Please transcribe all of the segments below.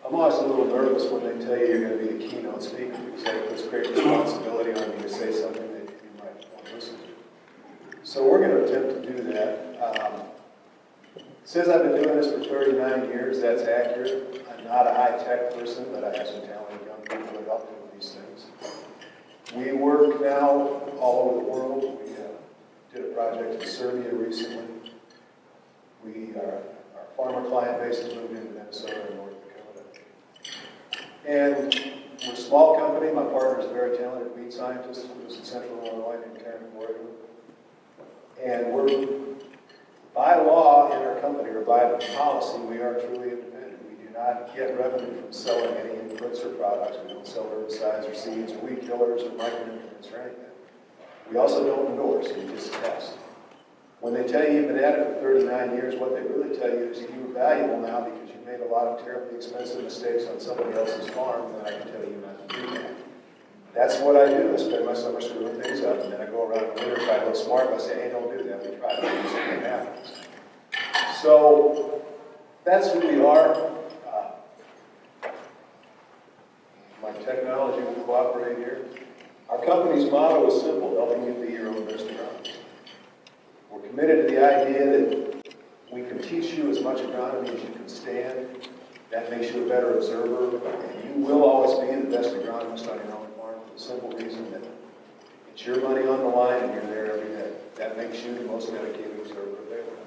I'm always a little nervous when they tell you you're going to be the keynote speaker because that puts great responsibility on you to say something that you might want to listen to. So we're going to attempt to do that. Says I've been doing this for 39 years. That's accurate. I'm not a high-tech person, but I have some talented young people that help me with these things. We work now all over the world. We did a project in Serbia recently. Our farmer client base has moved into Minnesota and North Dakota. And we're a small company. My partner is a very talented weed scientist who lives in Central Illinois named Karen Morgan. And we're, by law in our company, or by policy, we are truly independent. We do not get revenue from selling any inputs or products. We don't sell herbicides or seeds or weed killers or micronutrients or anything. We also don't endorse, we just test. When they tell you you've been at it for 39 years, what they really tell you is you're valuable now because you made a lot of terribly expensive mistakes on somebody else's farm, and then I can tell you not to do that. That's what I do. I spend my summer screwing things up, and then I go around in the winter, try to look smart, and I say, hey, don't do that. We tried it, and something happens. So that's who we are. My technology will cooperate here. Our company's motto is simple: helping you be your own best agronomist. We're committed to the idea that we can teach you as much agronomy as you can stand. That makes you a better observer, and you will always be the best agronomist on your own farm for the simple reason that it's your money on the line and you're there every day. That makes you the most dedicated observer available.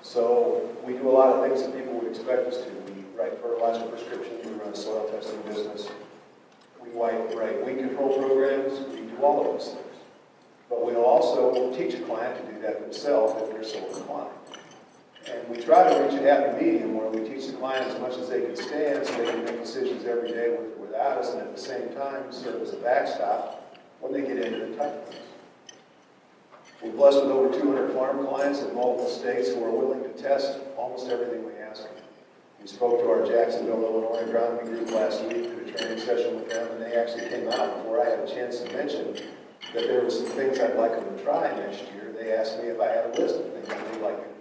So we do a lot of things that people would expect us to. We write fertilizer prescriptions, we run a soil testing business, we write weed control programs, we do all of those things. But we'll also teach a client to do that themselves if they're so inclined. And we try to reach a happy medium where we teach the client as much as they can stand so they can make decisions every day with or without us, and at the same time serve as a backstop when they get into the tough things. We're blessed with over 200 farm clients in multiple states who are willing to test almost everything we ask them. We spoke to our Jacksonville, Illinois agronomy group last week, did a training session with them, and they actually came out before I had a chance to mention that there were some things I'd like them to try next year. They asked me if I had a list of things that they'd like them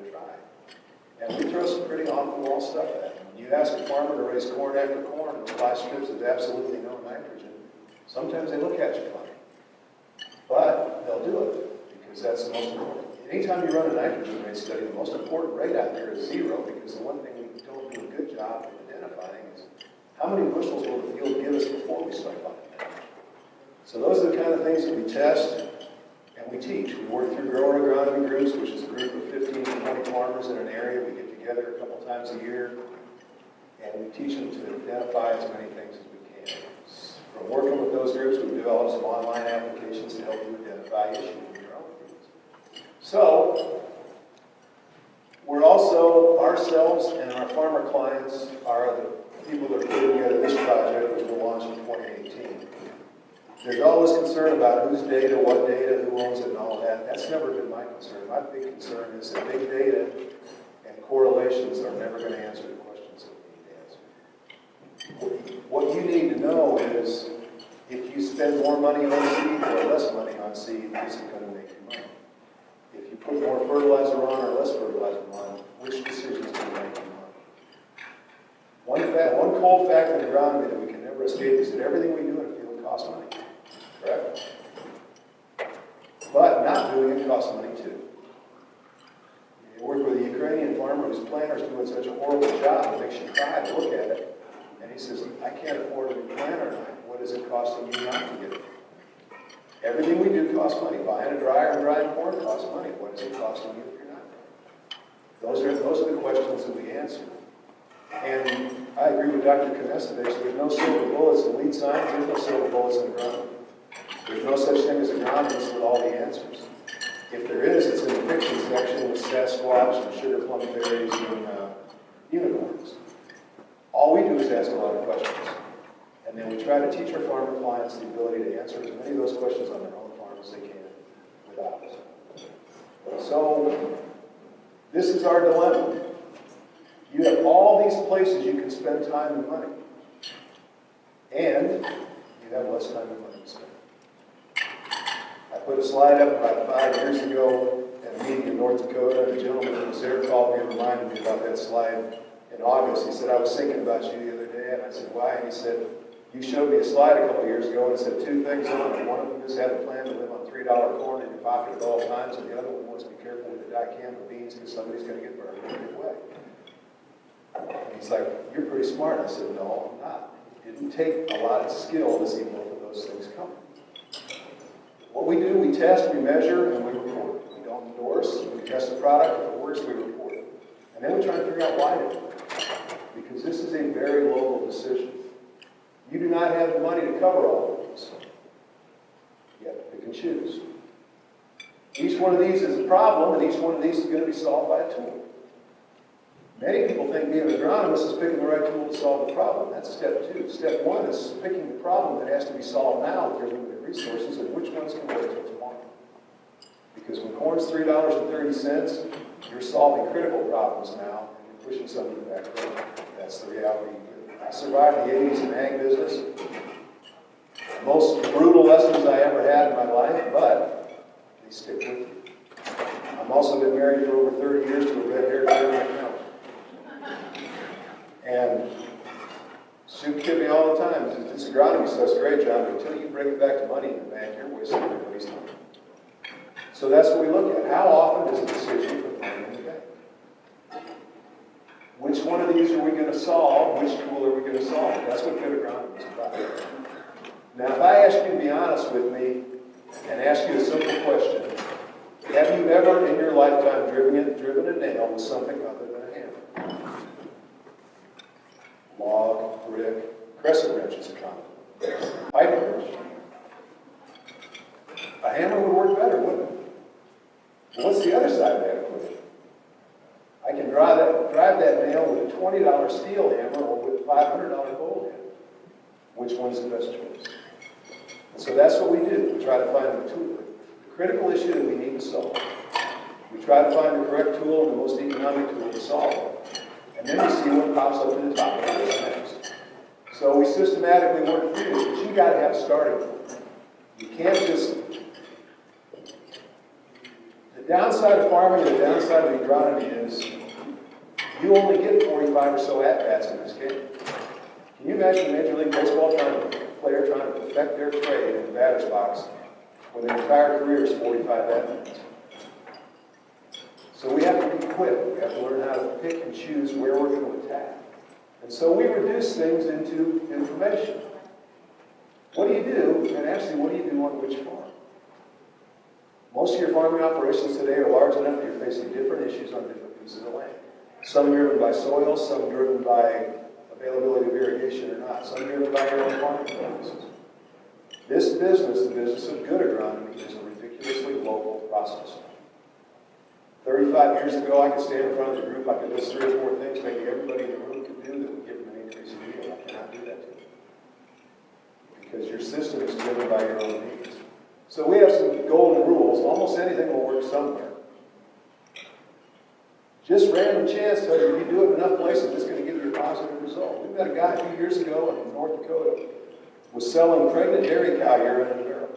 to try. And we throw some pretty off-the-wall stuff at them. When you ask a farmer to raise corn after corn and apply strips with absolutely no nitrogen, sometimes they look at you funny. But they'll do it because that's the most important. Anytime you run a nitrogen rate study, the most important rate out there is 0, because the one thing we don't do a good job of identifying is how many bushels will the field give us before we start buying nitrogen. So those are the kind of things that we test and we teach. We work through grower agronomy groups, which is a group of 15 to 20 farmers in an area. We get together a couple times a year, and we teach them to identify as many things as we can. From working with those groups, we developed some online applications to help you identify issues in your own fields. So we're also, ourselves and our farmer clients are the people that are putting together this project, which will launch in 2018. There's always concern about whose data, what data, who owns it, and all of that. That's never been my concern. My big concern is that big data and correlations are never going to answer the questions that we need to answer. What you need to know is if you spend more money on seed or less money on seed, is it going to make you money? If you put more fertilizer on or less fertilizer on, which decision is going to make you money? One cold fact in agronomy that we can never escape is that everything we do in a field costs money. Correct? But not doing it costs money too. You work with a Ukrainian farmer whose planter's doing such a horrible job, it makes you cry to look at it. And he says, I can't afford a new planter. What is it costing you not to get it? Everything we do costs money. Buying a dryer and drying corn costs money. What is it costing you if you're not doing it? Those are the questions that we answer. And I agree with Dr. Konesevich, there's no silver bullets in lead science, there's no silver bullets in agronomy. There's no such thing as agronomists with all the answers. If there is, it's in the fiction section with Sasquatch and sugar plum fairies and unicorns. All we do is ask a lot of questions. And then we try to teach our farmer clients the ability to answer as many of those questions on their own farm as they can without us. So, this is our dilemma. You have all these places you can spend time and money. And you have less time and money to spend. I put a slide up about 5 years ago at a meeting in North Dakota. The gentleman who was there called me and reminded me about that slide. in August. He said, I was thinking about you the other day. And I said, why? And he said, you showed me a slide a couple of years ago and it said two things on it. One of them is have a plan to live on $3 corn in your pocket at all times, and the other one was be careful with the dicamba beans because somebody's going to get burned in your way. And he's like, you're pretty smart. I said, no, I'm not. It didn't take a lot of skill to see both of those things coming. What we do, we test, we measure, and we report. We don't endorse. We test the product. If it works, we report it. And then we try to figure out why it works. Because this is a very local decision. You do not have the money to cover all of these. You have to pick and choose. Each one of these is a problem, and each one of these is going to be solved by a tool. Many people think being an agronomist is picking the right tool to solve the problem. That's step 2. Step 1 is picking the problem that has to be solved now with your limited resources, and which ones can wait till tomorrow. Because when corn's $3.30, you're solving critical problems now, and you're pushing something back there. That's the reality. I survived the 80s in ag business. The most brutal lessons I ever had in my life, but they stick with you. I've also been married for over 30 years to a red-haired German accountant. And she kid me all the time. This agronomy stuff's great, John, but until you bring it back to money in the bank, you're wasting everybody's time. So that's what we look at. How often does a decision put money in the bank? Which one of these are we going to solve? Which tool are we going to solve? That's what good agronomy is about. Now, if I ask you to be honest with me and ask you a simple question, have you ever in your lifetime driven a nail with something other than a hammer? Log, brick, crescent wrench is a common. Pipe wrench. A hammer would work better, wouldn't it? Well, what's the other side of that equation? I can drive that nail with a $20 steel hammer or with a $500 gold hammer. Which one's the best choice? And so that's what we do. We try to find the critical issue that we need to solve. We try to find the correct tool and the most economic tool to solve it. And then we see what pops up to the top of the list next. So we systematically work through this, but you got to have a starting point. You can't just... The downside of farming and the downside of agronomy is you only get 45 or so at-bats in this game. Can you imagine a Major League Baseball player trying to perfect their trade in the batter's box when their entire career is 45 at-bats? So we have to be quick. We have to learn how to pick and choose where we're going to attack. And so we reduce things into information. What do you do? And actually, what do you do on which farm? Most of your farming operations today are large enough that you're facing different issues on different pieces of land. Some driven by soil, some driven by availability of irrigation or not, some driven by your own farming practices. This business, the business of good agronomy, is a ridiculously local process. 35 years ago, I could stand in front of the group, I could list 3 or 4 things maybe everybody in the room could do that would give them an increase in yield. I cannot do that to you. Because your system is driven by your own needs. So we have some golden rules. Almost anything will work somewhere. Just random chance tells you if you do it in enough places, it's going to give you a positive result. We met a guy a few years ago in North Dakota was selling pregnant dairy cow urine in a barrel.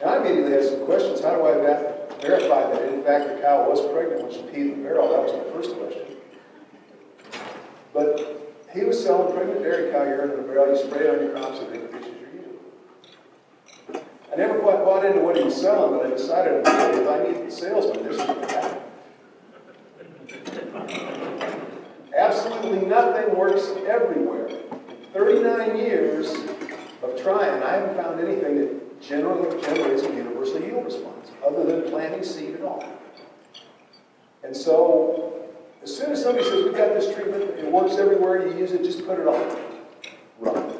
And I immediately had some questions. How do I verify that in fact the cow was pregnant when she peed in the barrel? That was my first question. But he was selling pregnant dairy cow urine in a barrel. You spray it on your crops and it increases your yield. I never quite bought into what he was selling, but I decided if I need the salesman, this is what happened. Absolutely nothing works everywhere. In 39 years of trying, I haven't found anything that generates a universal yield response, other than planting seed at all. And so, as soon as somebody says, we've got this treatment, it works everywhere, you use it, just put it on. Run.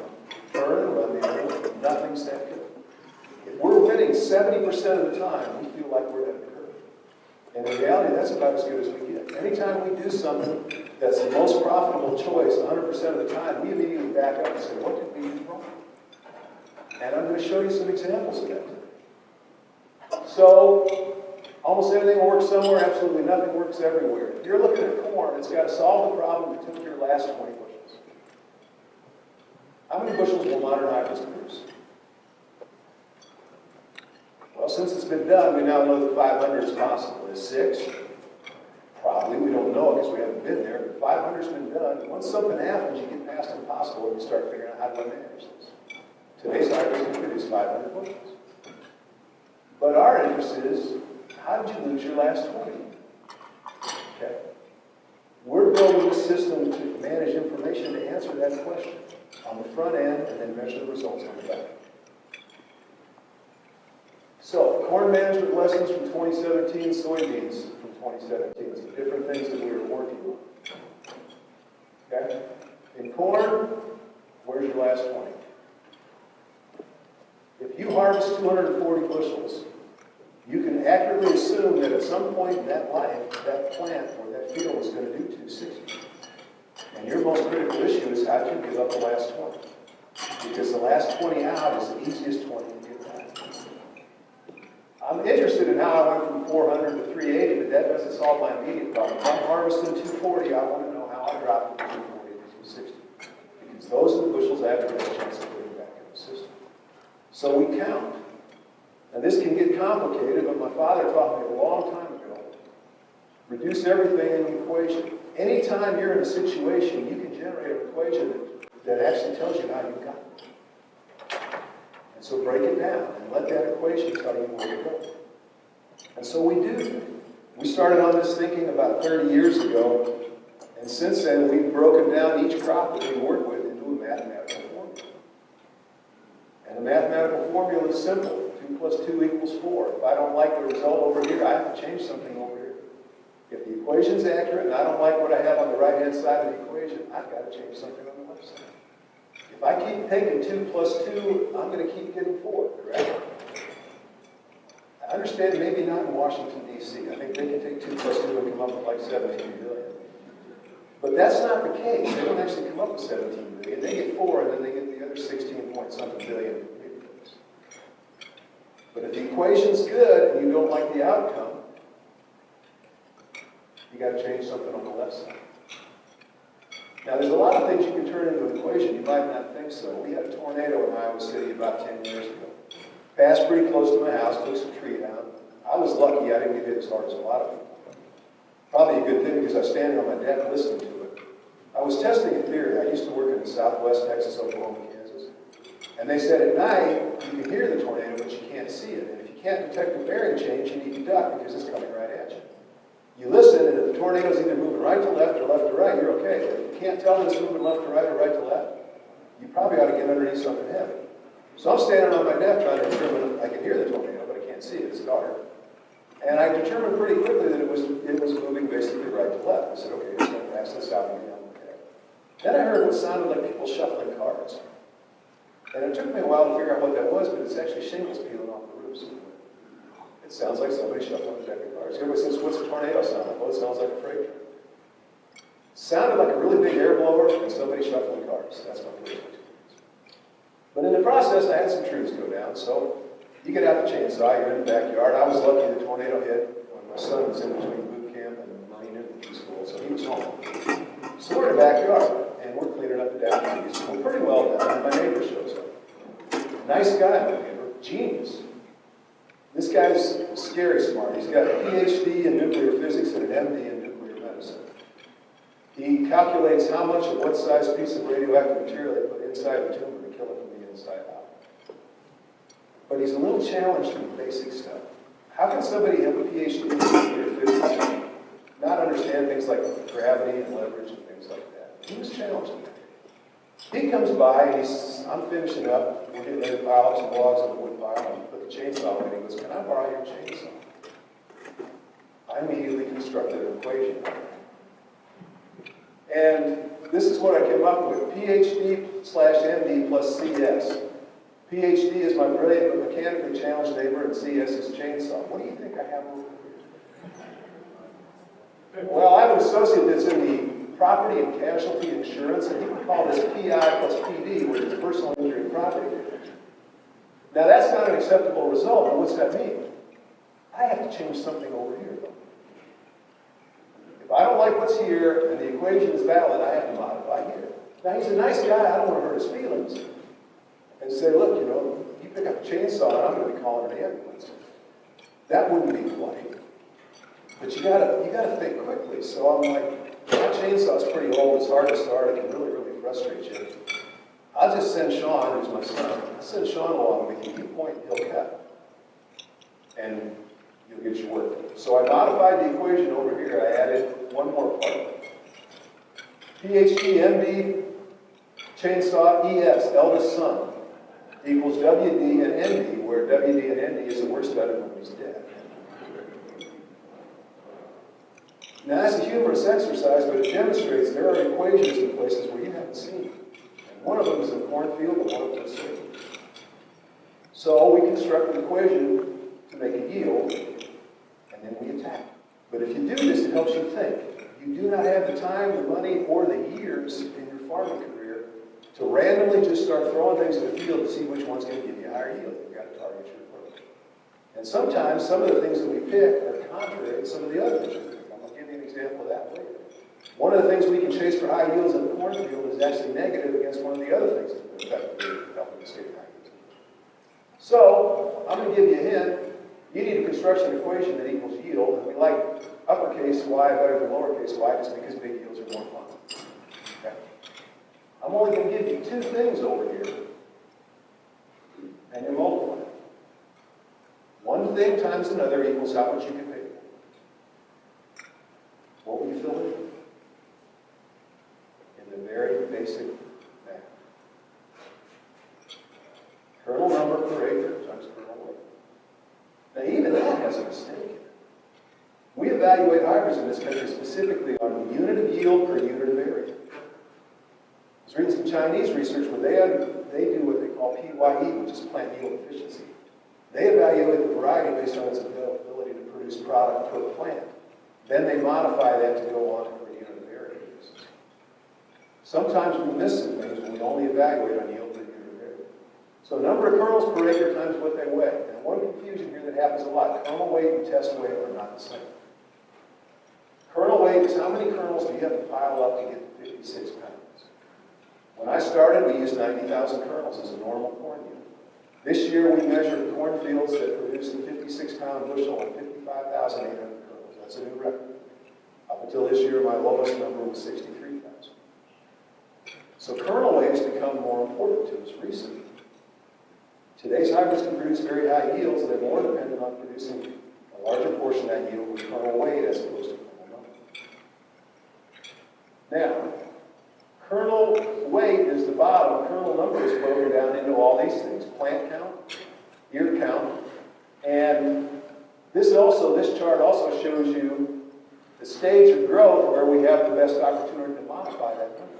Turn and run the other way. Nothing's that good. If we're winning 70% of the time, we feel like we're at the curve. And in reality, that's about as good as we get. Anytime we do something that's the most profitable choice 100% of the time, we immediately back up and say, what did we do wrong? And I'm going to show you some examples of that today. So, almost anything will work somewhere, absolutely nothing works everywhere. If you're looking at corn, it's got to solve the problem that took your last 20 bushels. How many bushels will modern hybrids produce? Well, since it's been done, we now know that 500 is possible. Is 6? Probably. We don't know it because we haven't been there, but 500's been done. Once something happens, you get past impossible and you start figuring out how do I manage this. Today's harvest can produce 500 bushels. But our interest is, how did you lose your last 20? Okay? We're building a system to manage information to answer that question on the front end and then measure the results on the back. So, corn management lessons from 2017, soybeans from 2017. Some different things that we were working on. Okay? In corn, where's your last 20? If you harvest 240 bushels, you can accurately assume that at some point in that life, that plant or that field is going to do 260. And your most critical issue is how do you give up the last 20? Because the last 20 out is the easiest 20 to get back. I'm interested in how I went from 400 to 380, but that doesn't solve my immediate problem. If I'm harvesting 240, I want to know how I dropped from 240 to 260. Because those are the bushels I have the best chance of putting back in the system. So we count. Now this can get complicated, but my father taught me a long time ago, reduce everything in the equation. Anytime you're in a situation, you can generate an equation that actually tells you how you got it. And so break it down and let that equation tell you where to go. And so we do. We started on this thinking about 30 years ago, and since then we've broken down each crop that we work with into a mathematical formula. And the mathematical formula is simple. 2 plus 2 equals 4. If I don't like the result over here, I have to change something over here. If the equation's accurate and I don't like what I have on the right-hand side of the equation, I've got to change something on the left side. If I keep taking 2 plus 2, I'm going to keep getting 4, correct? I understand maybe not in Washington, D.C. I think they can take 2 plus 2 and come up with like 17 billion. But that's not the case. They don't actually come up with 17 billion. They get 4 and then they get the other 16 point something billion. But if the equation's good and you don't like the outcome, you got to change something on the left side. Now, there's a lot of things you can turn into an equation. You might not think so. We had a tornado in Iowa City about 10 years ago. Passed pretty close to my house, took some tree down. I was lucky I didn't get hit as hard as a lot of people. Probably a good thing because I was standing on my deck listening to it. I was testing a theory. I used to work in Southwest Texas, Oklahoma, Kansas. And they said at night, you can hear the tornado, but you can't see it. And if you can't detect the bearing change, you need to duck because it's coming right at you. You listen, and if the tornado's either moving right to left or left to right, you're okay. But if you can't tell if it's moving left to right or right to left, you probably ought to get underneath something heavy. So I'm standing on my deck trying to determine, I can hear the tornado, but I can't see it, it's dark. And I determined pretty quickly that it was moving basically right to left. I said, okay, it's going to pass this out and get down the deck. Then I heard what sounded like people shuffling cards. And it took me a while to figure out what that was, but it's actually shingles peeling off the roofs. It sounds like somebody shuffling a deck of cards. Everybody says, what's a tornado sound like? Well, it sounds like a freight train. Sounded like a really big air blower and somebody shuffling cards. That's my first experience. But in the process, I had some trees go down, so you get out the chainsaw, you're in the backyard. I was lucky the tornado hit when my son was in between boot camp and Marine Infantry School, so he was home. So we're in the backyard, and we're cleaning up the down trees. We're pretty well done, and my neighbor shows up. Nice guy, my neighbor, genius. This guy's scary smart. He's got a PhD in nuclear physics and an MD in nuclear medicine. He calculates how much of what size piece of radioactive material they put inside the tumor to kill it from the inside out. But he's a little challenged in the basic stuff. How can somebody have a PhD in nuclear physics and not understand things like gravity and leverage and things like that? He was challenged in that. He comes by and I'm finishing up. We're getting ready to pile up some logs on the wood pile and put the chainsaw away. And he goes, can I borrow your chainsaw? I immediately constructed an equation. And this is what I came up with. PhD/MD plus CS. PhD is my brilliant but mechanically challenged neighbor, and CS is chainsaw. What do you think I have over here? Well, I have an associate that's in the property and casualty insurance, and he would call this PI plus PD, which is personal injury and property damage. Now, that's not an acceptable result, but what's that mean? I have to change something over here, though. If I don't like what's here and the equation is valid, I have to modify here. Now, he's a nice guy. I don't want to hurt his feelings. And say, look, you pick up a chainsaw and I'm going to be calling an ambulance. That wouldn't be polite. But you gotta think quickly. So I'm like, My chainsaw's pretty old, it's hard to start, it can really frustrate you. I'll just send Sean, who's my son, I'll send Sean along with you. You point, he'll cut. And you'll get your work. So I modified the equation over here. I added one more part. PhD, MD, chainsaw, ES, eldest son, equals WD and ND, where WD and ND is the worst better when he's dead. Now that's a humorous exercise, but it demonstrates there are equations in places where you haven't seen. And one of them is in cornfield and one of them is in soybean. So we construct an equation to make a yield, and then we attack. But if you do this, it helps you think. You do not have the time, the money, or the years in your farming career to randomly just start throwing things in the field to see which one's going to give you a higher yield. You've got to target your approach. And sometimes some of the things that we pick are contrary to some of the other things we pick. I'm going to give you an example of that later. One of the things we can chase for high yields in the cornfield is actually negative against one of the other things that effectively help us get high yields. So, I'm going to give you a hint. You need a construction equation that equals yield, and we like uppercase y better than lowercase y just because big yields are more fun. Okay? I'm only going to give you two things over here, and you multiply. One thing times another equals how much you can pay for. What will you fill in? In the very basic math. Kernel number per acre times kernel weight. Now even that has a mistake in it. We evaluate hybrids in this country specifically on unit of yield per unit of area. I was reading some Chinese research where they do what they call PYE, which is plant yield efficiency. They evaluate the variety based on its ability to produce product per plant. Then they modify that to go on per unit of area basis. Sometimes we miss some things when we only evaluate on yield per unit of area. So number of kernels per acre times what they weigh. And one confusion here that happens a lot, kernel weight and test weight are not the same. Kernel weight is how many kernels do you have to pile up to get to 56 pounds. When I started, we used 90,000 kernels as a normal corn yield. This year, we measured cornfields that produced a 56-pound bushel and 55,800 kernels. That's a new record. Up until this year, my lowest number was 63,000. So kernel weight has become more important to us recently. Today's hybrids can produce very high yields. They're more dependent on producing a larger portion of that yield with kernel weight as opposed to kernel number. Now, kernel weight is the bottom. Kernel number is broken down into all these things. Plant count, ear count, and this chart also shows you the stage of growth where we have the best opportunity to modify that number.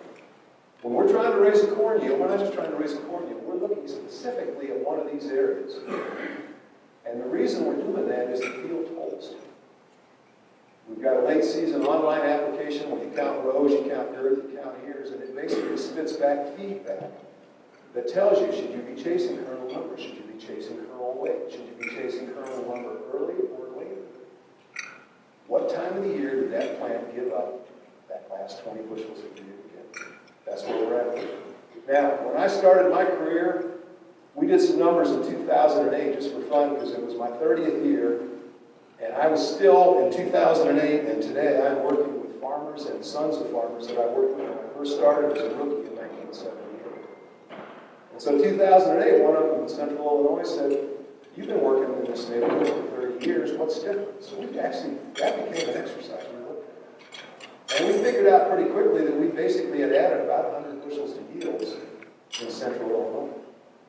When we're trying to raise a corn yield, we're not just trying to raise a corn yield, we're looking specifically at one of these areas. And the reason we're doing that is the field told us to. We've got a late season online application where you count rows, you count girth, you count ears, and it basically spits back feedback that tells you, should you be chasing kernel number, should you be chasing kernel weight, should you be chasing kernel number early or later? What time of the year did that plant give up that last 20 bushels that you didn't get? That's where we're at. Now, when I started my career, we did some numbers in 2008 just for fun because it was my 30th year. And I was still in 2008, and today I'm working with farmers and sons of farmers that I worked with when I first started as a rookie in 1978. And so 2008, one of them in Central Illinois said, you've been working in this neighborhood for 30 years, what's different? So that became an exercise we looked at. And we figured out pretty quickly that we basically had added about 100 bushels to yields in Central Illinois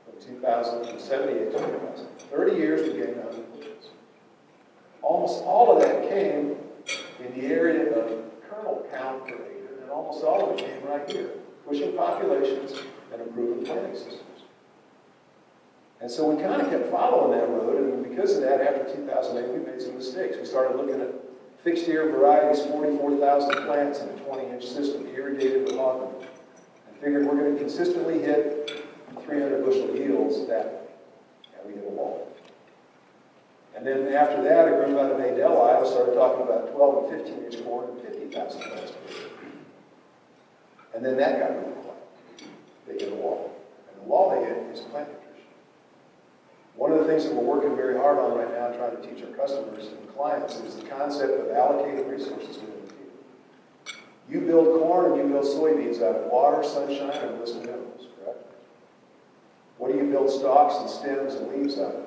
from 1978 to 2000. 30 years we gained 100 bushels. Almost all of that came in the area of kernel count per acre, and almost all of it came right here, pushing populations and improving planting systems. And so we kind of kept following that road, and because of that, after 2008, we made some mistakes. We started looking at fixed ear varieties, 44,000 plants in a 20-inch system, irrigated with hog manure, and figured we're going to consistently hit 300 bushel yields that we hit a wall. And then after that, a group out of Adel, Iowa, started talking about 12 and 15-inch corn and 50,000 plants per year. And then that got really quiet. They hit a wall. And the wall they hit is plant nutrition. One of the things that we're working very hard on right now, trying to teach our customers and clients, is the concept of allocating resources within the field. You build corn and you build soybeans out of water, sunshine, and list of minerals, correct? What do you build stalks and stems and leaves out of?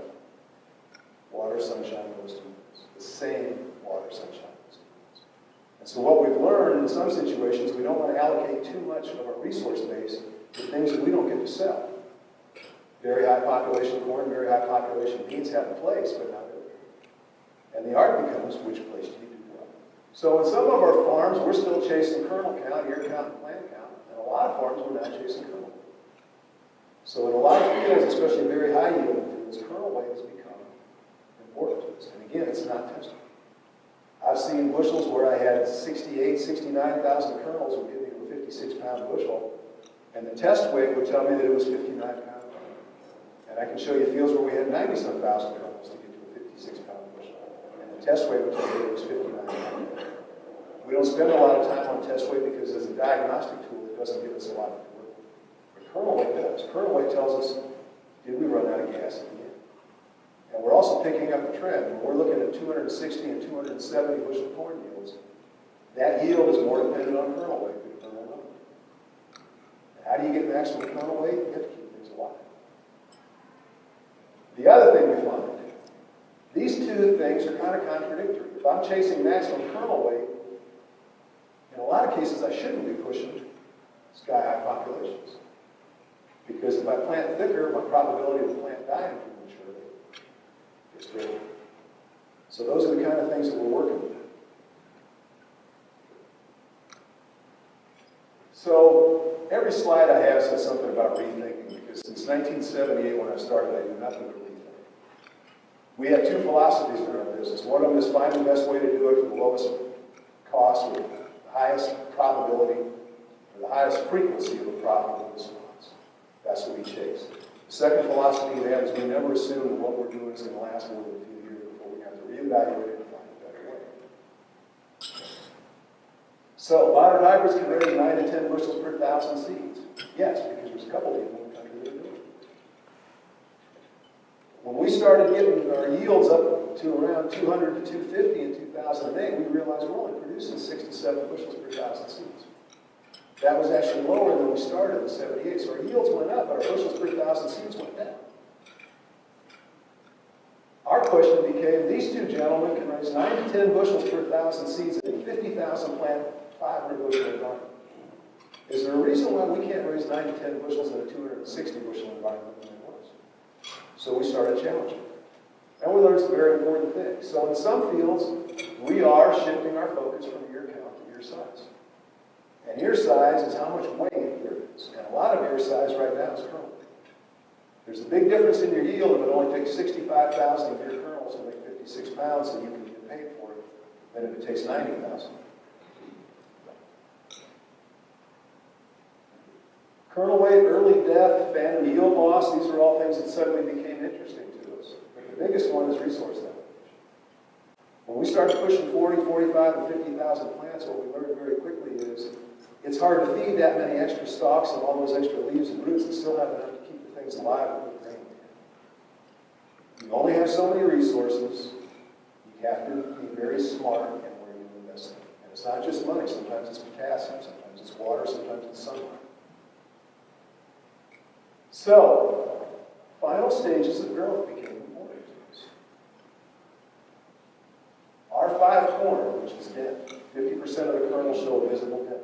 Water, sunshine, and list of minerals. The same water, sunshine, and list of minerals. And so what we've learned in some situations, we don't want to allocate too much of our resource base to things that we don't get to sell. Very high population corn, very high population beans have a place, but not everywhere. And the art becomes, which place do you do well? So in some of our farms, we're still chasing kernel count, ear count, and plant count. And a lot of farms, we're not chasing kernel. So in a lot of fields, especially very high yielding fields, kernel weight has become important to us. And again, it's not tested. I've seen bushels where I had 68, 69,000 kernels would give me a 56-pound bushel, and the test weight would tell me that it was 59 pounds. And I can show you fields where we had 90-some thousand kernels to get to a 56-pound bushel. And the test weight would tell me it was 59 pounds. We don't spend a lot of time on test weight because as a diagnostic tool, it doesn't give us a lot to work with. But kernel weight does. Kernel weight tells us, did we run out of gas at the end? And we're also picking up a trend. When we're looking at 260 and 270 bushel corn yields, that yield is more dependent on kernel weight than kernel number. How do you get maximum kernel weight? You have to keep things alive. The other thing we find, these two things are kind of contradictory. If I'm chasing maximum kernel weight, in a lot of cases I shouldn't be pushing sky-high populations. Because if I plant thicker, my probability of the plant dying prematurely gets greater. So those are the kind of things that we're working with. So every slide I have says something about rethinking, because since 1978 when I started, I do nothing but rethink. We have two philosophies in our business. One of them is find the best way to do it for the lowest cost with the highest probability, or the highest frequency of a profitable response. That's what we chase. The second philosophy we have is we never assume that what we're doing is going to last more than a few years before we have to reevaluate it and find a better way. So, modern hybrids can raise 9 to 10 bushels per thousand seeds. Yes, because there's a couple people in the country that are doing it. When we started getting our yields up to around 200 to 250 in 2008, we realized we're only producing 6 to 7 bushels per thousand seeds. That was actually lower than we started in 78, so our yields went up, but our bushels per thousand seeds went down. Our question became, these two gentlemen can raise 9 to 10 bushels per thousand seeds and 50,000 plant 500 bushel environment. Is there a reason why we can't raise 9 to 10 bushels in a 260 bushel environment than it was? So we started challenging. And we learned some very important things. So in some fields, we are shifting our focus from ear count to ear size. And ear size is how much weight there is. And a lot of ear size right now is kernel. There's a big difference in your yield if it only takes 65,000 of your kernels to make 56 pounds so you can get paid for it, than if it takes 90,000. Kernel weight, early death, phantom yield loss, these are all things that suddenly became interesting to us. But the biggest one is resource allocation. When we started pushing 40, 45, and 50,000 plants, what we learned very quickly is it's hard to feed that many extra stalks and all those extra leaves and roots and still have enough to keep the things alive and put grain in. You only have so many resources. You have to be very smart in where you invest them. And it's not just money. Sometimes it's potassium, sometimes it's water, sometimes it's sunlight. So, final stages of growth became important to us. R5 corn, which is dead, 50% of the kernels show a visible dent.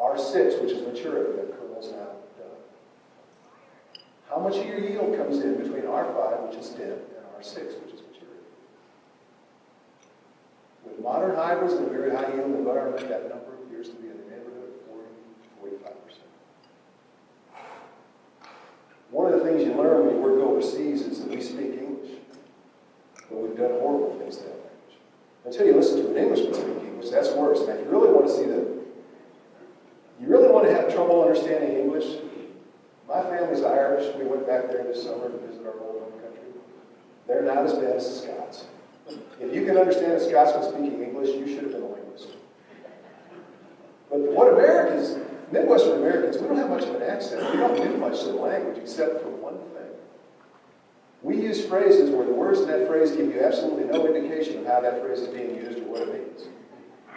R6, which is maturity, that kernel's now done. How much of your yield comes in between R5, which is dead, and R6, which is maturity? With modern hybrids in a very high yield environment, that number appears to be in the neighborhood of 40 to 45%. One of the things you learn when you work overseas is that we speak English, but we've done horrible things to that language. Until you listen to an Englishman speak English, that's worse. Now, if you really want to see you really want to have trouble understanding English, my family's Irish. We went back there this summer to visit our old home country. They're not as bad as the Scots. If you can understand a Scotsman speaking English, you should have been a linguist. But what Americans, Midwestern Americans, we don't have much of an accent. We don't do much to the language except for one thing. We use phrases where the words in that phrase give you absolutely no indication of how that phrase is being used or what it means.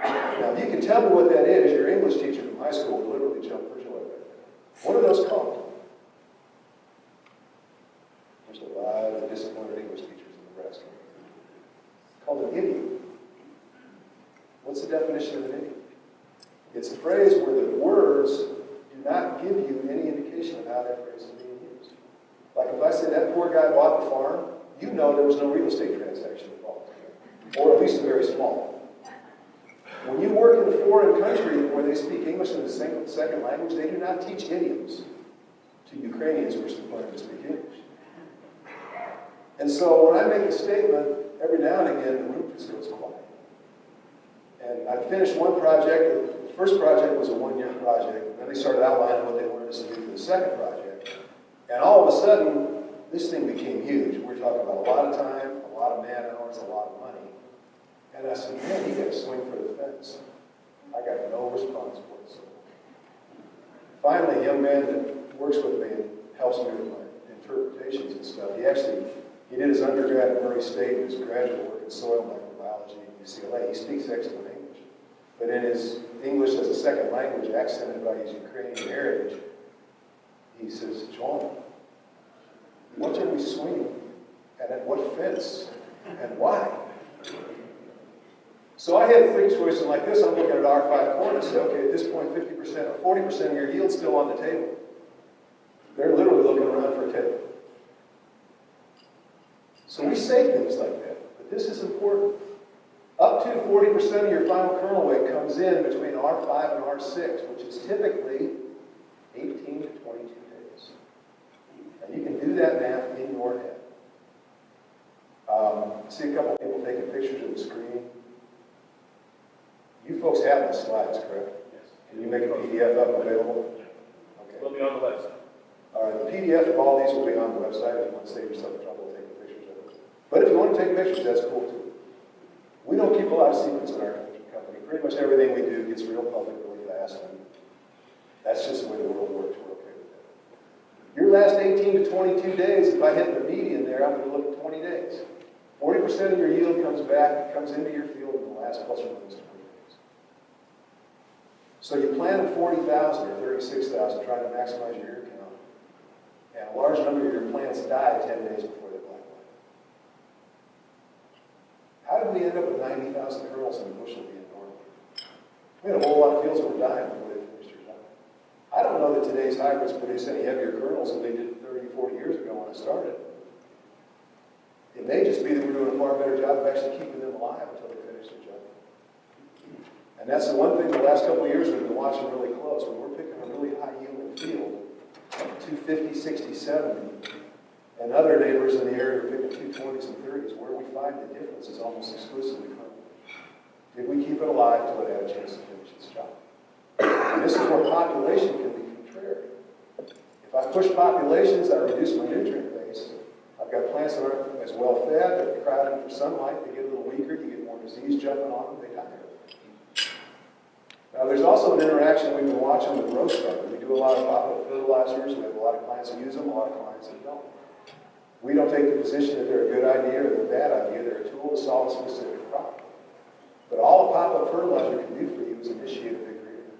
Now, if you can tell me what that is, your English English teacher from high school would literally jump for joy. What are those called? There's a lot of disappointed English teachers in Nebraska. It's called an idiom. What's the definition of an idiom? It's a phrase where the words do not give you any indication of how that phrase is being used. Like if I said that poor guy bought the farm, you know there was no real estate transaction involved, or at least a very small one. When you work in a foreign country where they speak English as a second language, they do not teach idioms to Ukrainians who are learning to speak English. And so when I make a statement, every now and again, the room just goes quiet. And I finished one project. The first project was a one-year project. And then they started outlining what they wanted us to do for the second project. And all of a sudden, this thing became huge. We're talking about a lot of time, a lot of man hours, a lot of money. And I said, man, you got to swing for the fence. I got no response whatsoever. Finally, a young man that works with me and helps me with my interpretations and stuff, he did his undergrad at Murray State and his graduate work in soil microbiology at UCLA. He speaks excellent English. But in his English as a second language, accented by his Ukrainian heritage, he says, John, what are we swinging? And at what fence? And why? So I had a big situation like this. I'm looking at R5 corn and say, okay, at this point, 50% or 40% of your yield's still on the table. They're literally looking around for a table. So we say things like that, but this is important. Up to 40% of your final kernel weight comes in between R5 and R6, which is typically 18 to 22 days. And you can do that math in your head. See a couple of people taking pictures of the screen. You folks have the slides, correct? Yes. Can you make a PDF up available? Okay. We'll be on the website. All right, the PDF of all these will be on the website if you want to save yourself the trouble of taking pictures of it. But if you want to take pictures, that's cool too. We don't keep a lot of secrets in our company. Pretty much everything we do gets real public really fast, and that's just the way the world works. We're okay with that. Your last 18 to 22 days, if I hit the median there, I'm going to look at 20 days. 40% of your yield comes into your field in the last plus or minus 20 days. So you plant 40,000 or 36,000, trying to maximize your ear count, and a large number of your plants die 10 days before they black line. How did we end up with 90,000 kernels in the bushel being normal? We had a whole lot of fields that were dying before they finished their job. I don't know that today's hybrids produce any heavier kernels than they did 30, 40 years ago when I started. It may just be that we're doing a far better job of actually keeping them alive until they finish their job. And that's the one thing the last couple of years we've been watching really close. When we're picking a really high yielding field, 250, 60, 70, and other neighbors in the area are picking 220s and 30s, where we find the difference is almost exclusively kernel. Did we keep it alive until it had a chance to finish its job? And this is where population can be contrary. If I push populations, I reduce my nutrient base. I've got plants that aren't as well fed, they're crowding for sunlight, they get a little weaker, you get more disease jumping on them, they die. Now, there's also an interaction we've been watching with row starter. We do a lot of pop-up fertilizers. We have a lot of clients who use them, a lot of clients who don't. We don't take the position that they're a good idea or they're a bad idea. They're a tool to solve a specific problem. But all a pop-up fertilizer can do for you is initiate a bigger ear.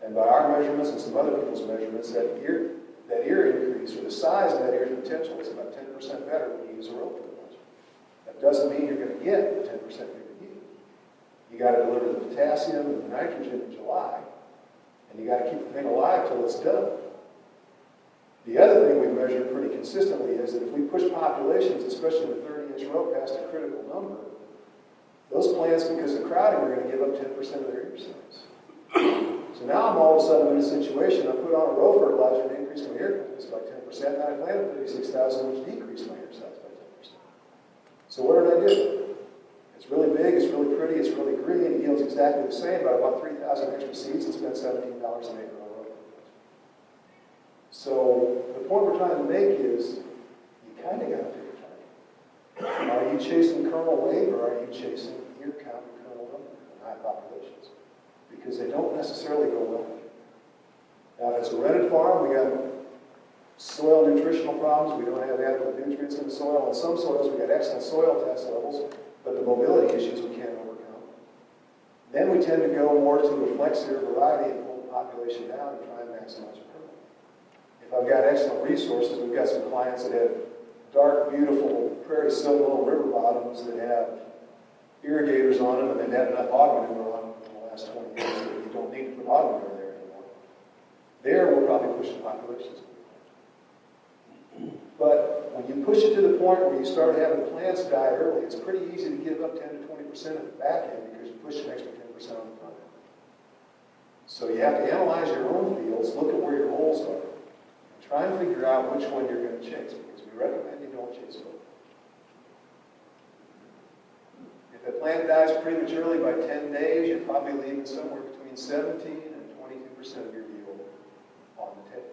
And by our measurements and some other people's measurements, that ear increase, or the size of that ear's potential is about 10% better when you use a row fertilizer. That doesn't mean you're going to get the 10% bigger yield. You got to deliver the potassium and the nitrogen in July, and you got to keep the thing alive till it's done. The other thing we measure pretty consistently is that if we push populations, especially in the 30-inch row, past a critical number, those plants, because of crowding, are going to give up 10% of their ear size. So now I'm all of a sudden in a situation, I put on a row fertilizer and increase my ear thickness by 10%, and I planted 36,000, which decreased my ear size by 10%. So what did I do? It's really big, it's really pretty, it's really green, it yields exactly the same, but I bought 3,000 extra seeds and spent $17 an acre on row fertilizer. So the point we're trying to make is, you kind of got to pick a target. Are you chasing kernel weight, or are you chasing ear count and kernel number in high populations? Because they don't necessarily go well together. Now, if it's a rented farm, we got soil nutritional problems. We don't have adequate nutrients in the soil. In some soils, we got excellent soil test levels, but the mobility issues we can't overcome. Then we tend to go more to a flex-ear variety and pull the population down and try and maximize growth. If I've got excellent resources, we've got some clients that have dark, beautiful prairie silver river bottoms that have irrigators on them, and they've had enough hog manure on them in the last 20 years that you don't need to put hog manure there anymore. There, we'll probably push the populations. But when you push it to the point where you start having plants die early, it's pretty easy to give up 10 to 20% at the back end because you push an extra 10% on the front end. So you have to analyze your own fields, look at where your holes are, and try and figure out which one you're going to chase, because we recommend you don't chase both. If a plant dies prematurely by 10 days, you're probably leaving somewhere between 17 and 22% of your yield on the table.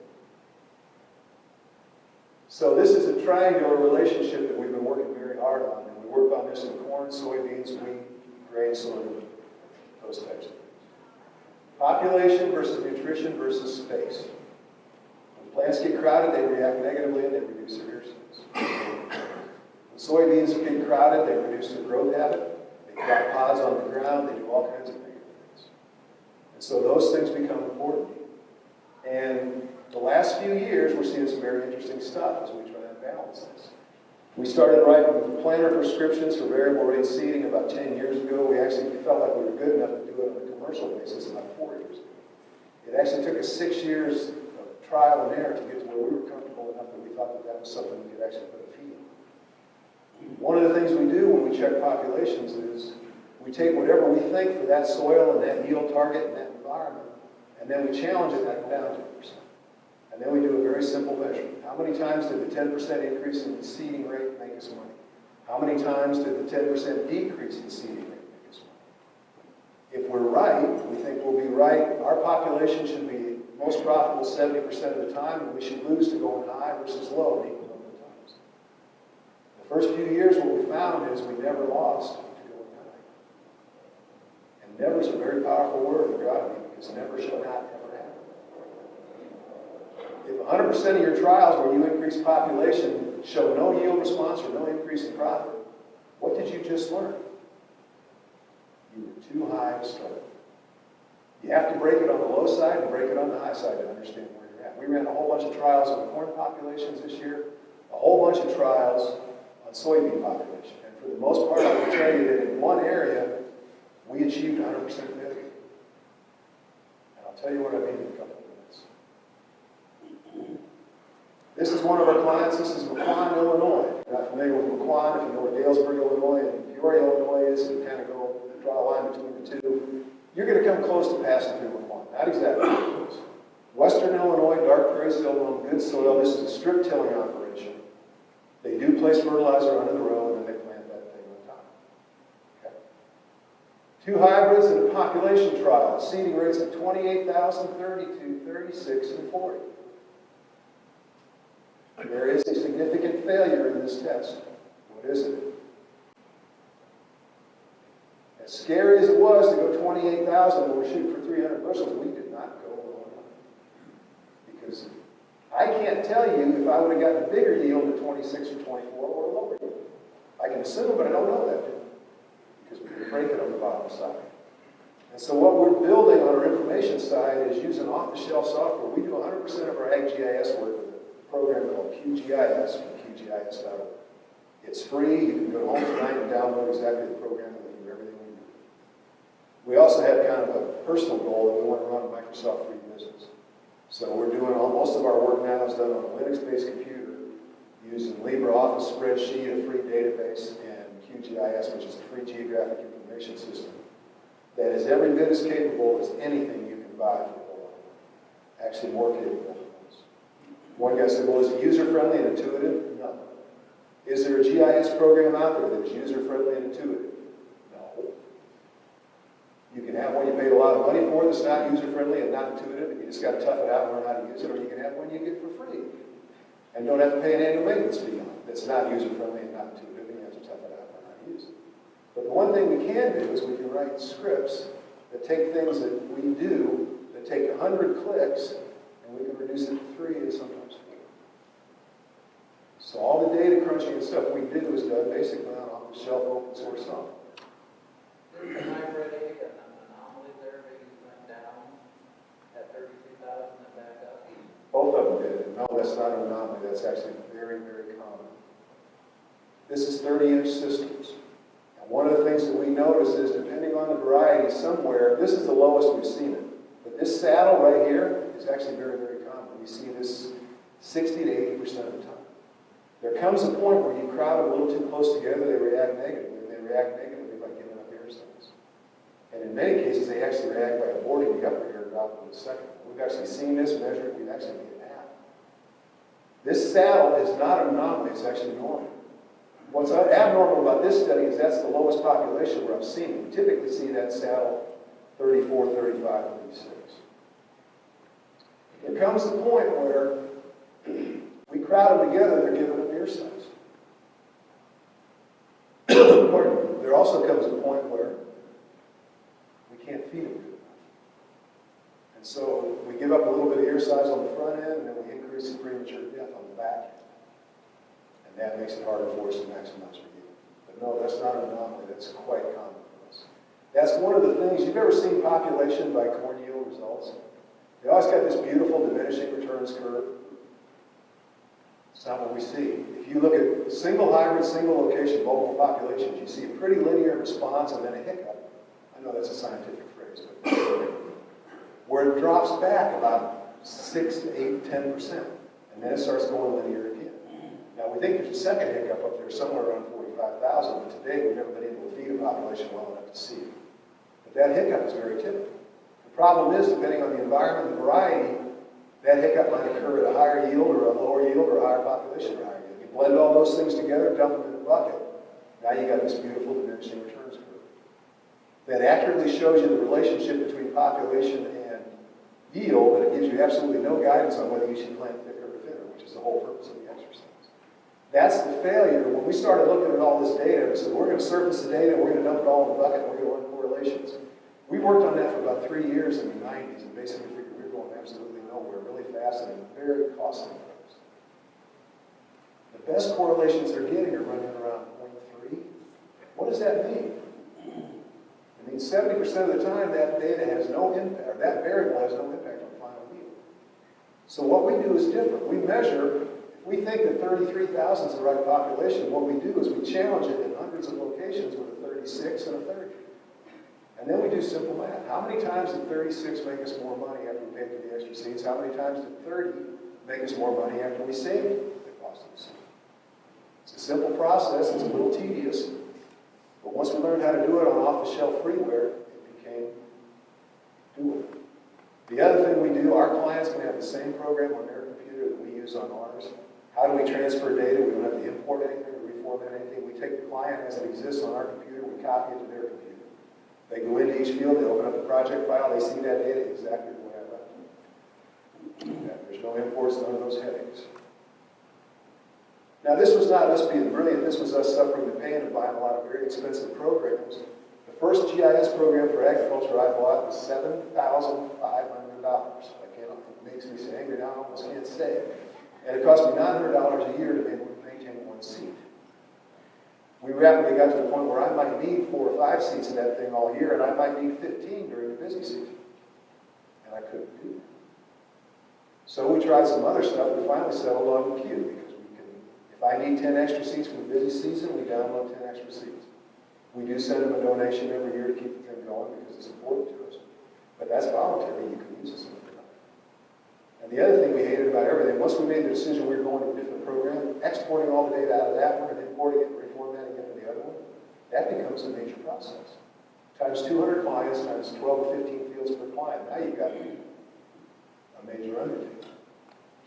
So this is a triangular relationship that we've been working very hard on, and we work on this in corn, soybeans, wheat, grain, sorghum, those types of things. Population versus nutrition versus space. When plants get crowded, they react negatively and they reduce their ear size. When soybeans get crowded, they reduce their growth habit. They drop pods on the ground. They do all kinds of negative things. And so those things become important. And the last few years, we're seeing some very interesting stuff as we try and balance this. We started writing planter prescriptions for variable rate seeding about 10 years ago. We actually felt like we were good enough to do it on a commercial basis about 4 years ago. It actually took us 6 years of trial and error to get to where we were comfortable enough that we thought that that was something we could actually put a feed on. One of the things we do when we check populations is we take whatever we think for that soil and that yield target and that environment, and then we challenge it down to 10%. And then we do a very simple measurement. How many times did the 10% increase in the seeding rate make us money? How many times did the 10% decrease in seeding rate make us money? If we're right, we think we'll be right. Our population should be most profitable 70% of the time, and we should lose to going high versus low an equal number of times. The first few years, what we found is we never lost to going high. And never is a very powerful word in agronomy, because never should not ever happen. If 100% of your trials where you increase population show no yield response or no increase in profit, what did you just learn? You were too high to start. You have to break it on the low side and break it on the high side to understand where you're at. We ran a whole bunch of trials on corn populations this year, a whole bunch of trials on soybean population. And for the most part, I will tell you that in one area, we achieved 100% failure. And I'll tell you what I mean in a couple of minutes. This is one of our clients. This is McQuan, Illinois. If you're not familiar with McQuan, if you know where Galesburg, Illinois, and Peoria, Illinois is, and kind of draw a line between the two, you're going to come close to passing through McQuan. Not exactly close. Western Illinois, dark prairie silver, good soil. This is a strip tilling operation. They do place fertilizer under the row, and then they plant that thing on top. Okay. 2 hybrids in a population trial. Seeding rates of 28,000, 32, 36, and 40. There is a significant failure in this test. What is it? As scary as it was to go 28,000 and we're shooting for 300 bushels, we did not go low enough. Because I can't tell you if I would have gotten a bigger yield at 26 or 24 or a lower yield. I can assume, but I don't know that, because we can break it on the bottom side. And so what we're building on our information side is using off-the-shelf software. We do 100% of our ag GIS work with a program called QGIS from QGIS.org. It's free. You can go home tonight and download exactly the program and we do everything we do. We also have kind of a personal goal that we want to run a Microsoft free business. So we're doing most of our work now is done on a Linux-based computer using LibreOffice spreadsheet, a free database, and QGIS, which is a free geographic information system that is every bit as capable as anything you can buy for a whole lot of money. Actually more capable than those. One guy said, well, is it user-friendly and intuitive? No. Is there a GIS program out there that is user-friendly and intuitive? No. You can have one you paid a lot of money for that's not user-friendly and not intuitive, and you just got to tough it out and learn how to use it, or you can have one you get for free and don't have to pay an annual maintenance fee on it that's not user-friendly and not intuitive, and you have to tough it out and learn how to use it. But the one thing we can do is we can write scripts that take things that we do, that take 100 clicks, and we can reduce it to 3 to sometimes 4. So all the data crunching and stuff we do is done basically on off-the-shelf open source software. There's a hybrid egg and a that's not an anomaly. That's actually very, very common. This is 30-inch systems. And one of the things that we notice is, depending on the variety, somewhere, this is the lowest we've seen it. But this saddle right here is actually very, very common. We see this 60 to 80% of the time. There comes a point where you crowd them a little too close together, they react negatively. And they react negatively by giving up air cells. And in many cases, they actually react by aborting the upper air valve in a second. We've actually seen this measured. We've actually made it happen. This saddle is not an anomaly. It's actually normal. What's abnormal about this study is that's the lowest population where I've seen it. We typically see that saddle 34, 35, 36. There comes the point where we crowd them together, they're giving up ear cells. Pardon me. There also comes a point where we can't feed them good enough. And so we give up a little bit of ear size on the front end, and then we increase the premature death on the back end. And that makes it harder for us to maximize for you. But no, that's not an anomaly. That's quite common for us. That's one of the things. You've ever seen population by corn yield results? They always got this beautiful diminishing returns curve. It's not what we see. If you look at single hybrid, single location, multiple populations, you see a pretty linear response and then a hiccup. I know that's a scientific phrase, but where it drops back about 6 to 8, 10%. And then it starts going linear again. Now, we think there's a second hiccup up there somewhere around 45,000, but today we've never been able to feed a population well enough to see it. But that hiccup is very typical. The problem is, depending on the environment and the variety, that hiccup might occur at a higher yield or a lower yield or a higher population or higher yield. You blend all those things together, dump them in a bucket. Now you got this beautiful diminishing returns curve. That accurately shows you the relationship between population and yield, but it gives you absolutely no guidance on whether you should plant thicker or thinner, which is the whole purpose of the exercise. That's the failure. When we started looking at all this data, we said, we're going to surface the data, we're going to dump it all in the bucket, and we're going to run correlations. We worked on that for about 3 years in the 90s and basically figured we were going absolutely nowhere really fast and very costly for us. The best correlations they're getting are running around 0.3. What does that mean? It means 70% of the time that data has no impact, or that variable has no impact on final yield. So what we do is different. We measure, if we think that 33,000 is the right population, what we do is we challenge it in hundreds of locations with a 36 and a 30. And then we do simple math. How many times did 36 make us more money after we paid for the extra seeds? How many times did 30 make us more money after we saved the cost of the seed? It's a simple process. It's a little tedious. But once we learned how to do it on off-the-shelf freeware, it became doable. The other thing we do, our clients can have the same program on their computer that we use on ours. How do we transfer data? We don't have to import anything or reformat anything. We take the client as it exists on our computer, we copy it to their computer. They go into each field, they open up the project file, they see that data exactly the way I left it. There's no imports, none of those headings. Now, this was not us being brilliant. This was us suffering the pain of buying a lot of very expensive programs. The first GIS program for agriculture I bought was $7,500. It makes me so angry now, I almost can't say it. And it cost me $900 a year to be able to maintain one seat. We rapidly got to the point where I might need 4 or 5 seats of that thing all year, and I might need 15 during the busy season. And I couldn't do that. So we tried some other stuff. We finally settled on Q, because we can, if I need 10 extra seats for the busy season, we download 10 extra seats. We do send them a donation every year to keep the thing going because it's important to us. But that's voluntary. You can use it some other time. And the other thing we hated about everything, once we made the decision we were going to a different program, exporting all the data out of that one and importing it and reformatting it into the other one, that becomes a major process. Times 200 clients, times 12 to 15 fields per client. Now you've got a major undertaking.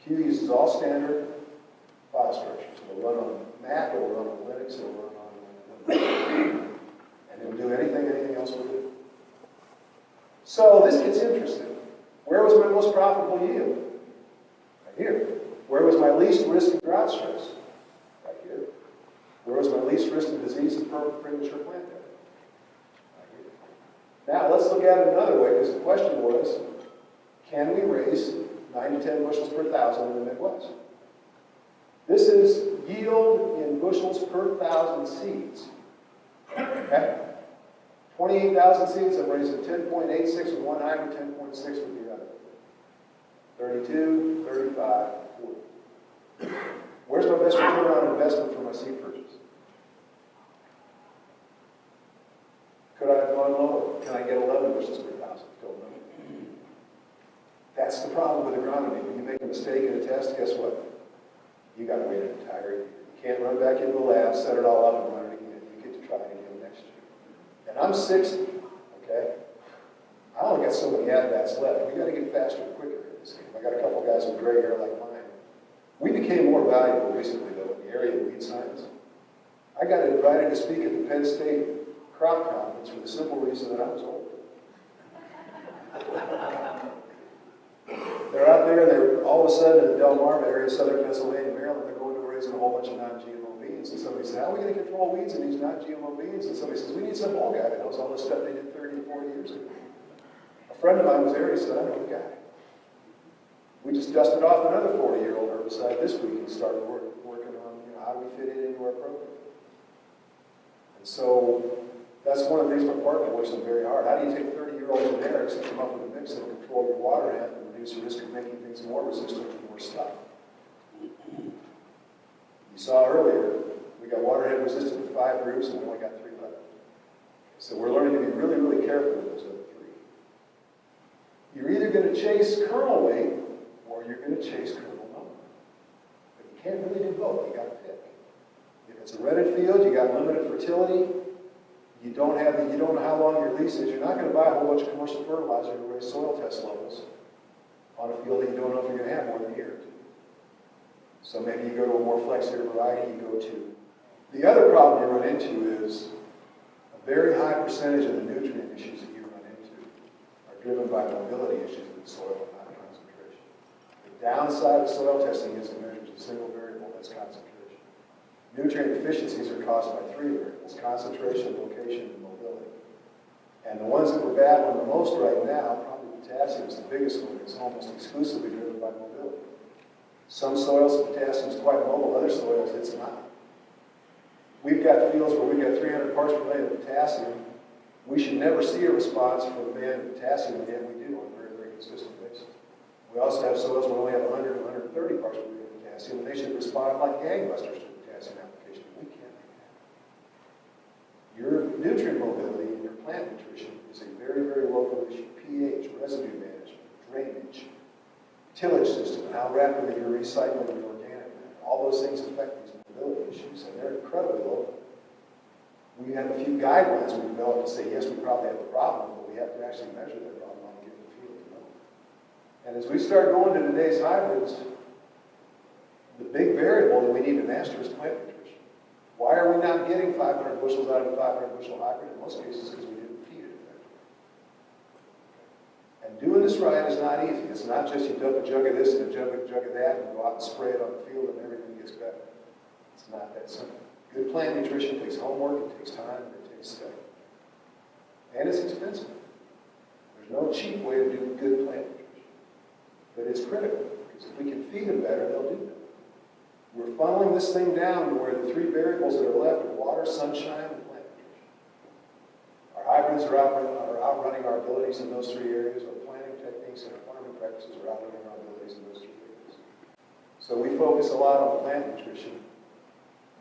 Q uses all standard file structures. It'll run on Mac, it'll run on Linux, it'll run on Windows. And it'll do anything else will do. So this gets interesting. Where was my most profitable yield? Right here. Where was my least risk of drought stress? Right here. Where was my least risk of disease and premature plant death? Right here. Now let's look at it another way, because the question was, can we raise 9 to 10 bushels per thousand in the Midwest? This is yield in bushels per 1,000 seeds. Okay? 28,000 seeds, I'm raising 10.86 with one hybrid, 10.6 with the other. 32, 35, 40. Where's my best return on investment for my seed purchase? Could I have gone lower? Can I get 11 bushels per thousand? Don't know. That's the problem with agronomy. When you make a mistake in a test, guess what? You got to wait an entire year. You can't run back into the lab, set it all up, and run it again. You get to try it again next year. And I'm 60, okay? I only got so many at-bats left. We got to get faster and quicker in this game. I got a couple guys with gray hair like mine. We became more valuable recently, though, in the area of weed science. I got invited to speak at the Penn State crop conference for the simple reason that I was old. They're out there, and they're all of a sudden in the Delmarva area, southern Pennsylvania, Maryland, they're going to raising a whole bunch of non-GMO beans. And somebody said, how are we going to control weeds in these non-GMO beans? And somebody says, we need some old guy that knows all this stuff they did 30 or 40 years ago. A friend of mine was there, and he said, I know the guy. We just dusted off another 40-year-old herbicide this week and started working on, how do we fit it into our program? And so that's one of the things my partner works on very hard. How do you take 30-year-old generics and come up with a mix that will control your water hand and reduce the risk of making things more resistant to more stuff? You saw earlier, we got waterhead resistant to 5 groups and we only got 3 left. So we're learning to be really, really careful with those other 3. You're either going to chase kernel weight or you're going to chase kernel number. But you can't really do both. You got to pick. If it's a rented field, you got limited fertility. You don't know how long your lease is. You're not going to buy a whole bunch of commercial fertilizer to raise soil test levels on a field that you don't know if you're going to have more than a year or 2. So maybe you go to a more flexible variety, you go to. The other problem you run into is a very high percentage of the nutrient issues that you run into are driven by mobility issues in the soil and not concentration. The downside of soil testing is it measures a single variable, that's concentration. Nutrient deficiencies are caused by 3 variables: concentration, location, and mobility. And the ones that we're battling the most right now, probably potassium is the biggest one. It's almost exclusively driven by mobility. Some soils, potassium is quite mobile. Other soils, it's not. We've got fields where we've got 300 parts per million of potassium. We should never see a response from a band of potassium, and yet we do on a very, very consistent basis. We also have soils where we only have 100 to 130 parts per million of potassium, and they should respond like gangbusters to potassium application. We can't do that. Your nutrient mobility and your plant nutrition is a very, very local issue. pH, residue management, drainage, tillage system, and how rapidly you're recycling your organic matter. All those things affect these mobility issues, and they're incredibly local. We have a few guidelines we developed to say, yes, we probably have a problem, but we have to actually measure that problem on a given field to know. And as we start going to today's hybrids, the big variable that we need to master is plant nutrition. Why are we not getting 500 bushels out of a 500 bushel hybrid? In most cases, because we didn't feed it effectively. And doing this right is not easy. It's not just you dump a jug of this and a jug of that and go out and spray it on the field and everything gets better. It's not that simple. Good plant nutrition takes homework, it takes time, and it takes study. And it's expensive. There's no cheap way to do good plant nutrition. But it's critical, because if we can feed them better, they'll do better. We're funneling this thing down to where the 3 variables that are left are water, sunshine, and plant nutrition. Our hybrids are outrunning our abilities in those 3 areas. Our planting techniques and our farming practices are outrunning our abilities in those 3 areas. So we focus a lot on plant nutrition,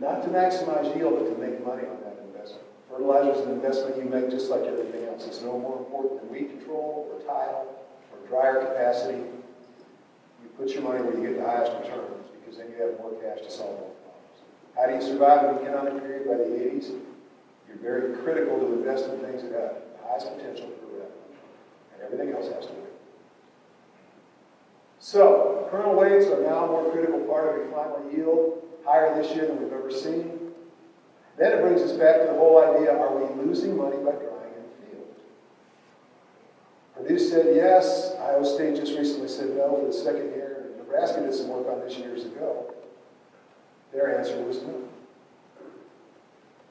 not to maximize yield, but to make money on that investment. Fertilizer is an investment you make just like everything else. It's no more important than weed control or tile or dryer capacity. You put your money where you get the highest returns, because then you have more cash to solve all problems. How do you survive an economic period by the 80s? You're very critical to invest in things that have the highest potential for revenue, and everything else has to wait. So, kernel weights are now a more critical part of your final yield, higher this year than we've ever seen. Then it brings us back to the whole idea, are we losing money by drying in the field? Purdue said yes. Iowa State just recently said no for the 2nd year. Nebraska did some work on this years ago. Their answer was no.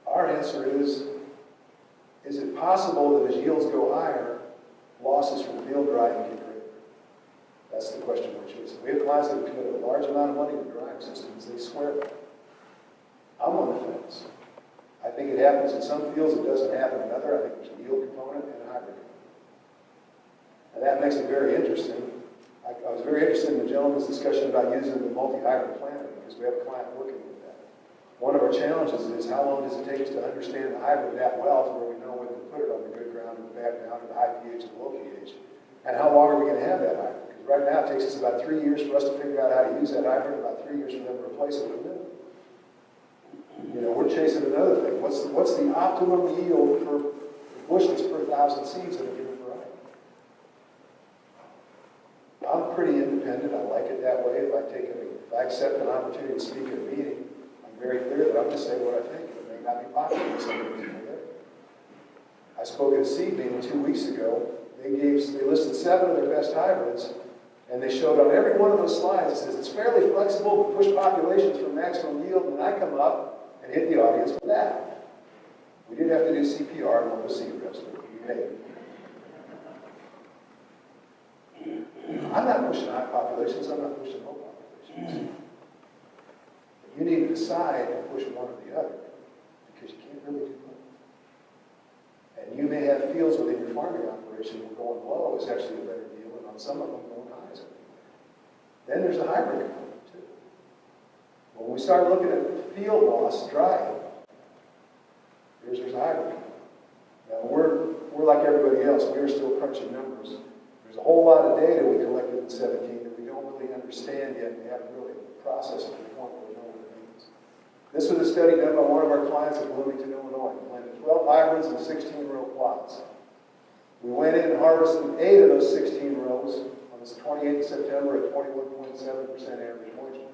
Our answer is it possible that as yields go higher, losses from field drying get greater? That's the question we're chasing. We have clients that have committed a large amount of money to drying systems. They swear by it. I'm on the fence. I think it happens in some fields. It doesn't happen in other. I think there's a yield component and a hybrid component. And that makes it very interesting. I was very interested in the gentleman's discussion about using the multi-hybrid planting because we have a client working with that. One of our challenges is how long does it take us to understand the hybrid that well to where we know whether to put it on the good ground or the bad ground or the high pH or the low pH, and how long are we going to have that hybrid? Because right now it takes us about 3 years for us to figure out how to use that hybrid, about 3 years for them to replace it with new. You know, we're chasing another thing. What's the optimum yield for bushels per 1,000 seeds in a given variety? I'm pretty independent. I like it that way. If I accept an opportunity to speak at a meeting, I'm very clear that I'm going to say what I think. It may not be popular with some of the people there. I spoke at a seed meeting 2 weeks ago. They listed 7 of their best hybrids, and they showed on every one of those slides, it says it's fairly flexible to push populations for maximum yield, and I come up and hit the audience with that. We didn't have to do CPR and all the seed reps, but we made it. I'm not pushing high populations, I'm not pushing low populations. But you need to decide to push one or the other, because you can't really do both. And you may have fields within your farming operation where going low is actually a better deal, and on some of them going high is a better deal. Then there's a hybrid component too. When we start looking at field loss drying, there's a hybrid component. Now we're like everybody else, we are still crunching numbers. There's a whole lot of data we collected in 17 that we don't really understand yet. We haven't really processed it to the point where we know what it means. This was a study done by one of our clients in Bloomington, Illinois. We planted 12 hybrids in 16-row plots. We went in and harvested 8 of those 16 rows on the 28th of September at 21.7% average moisture.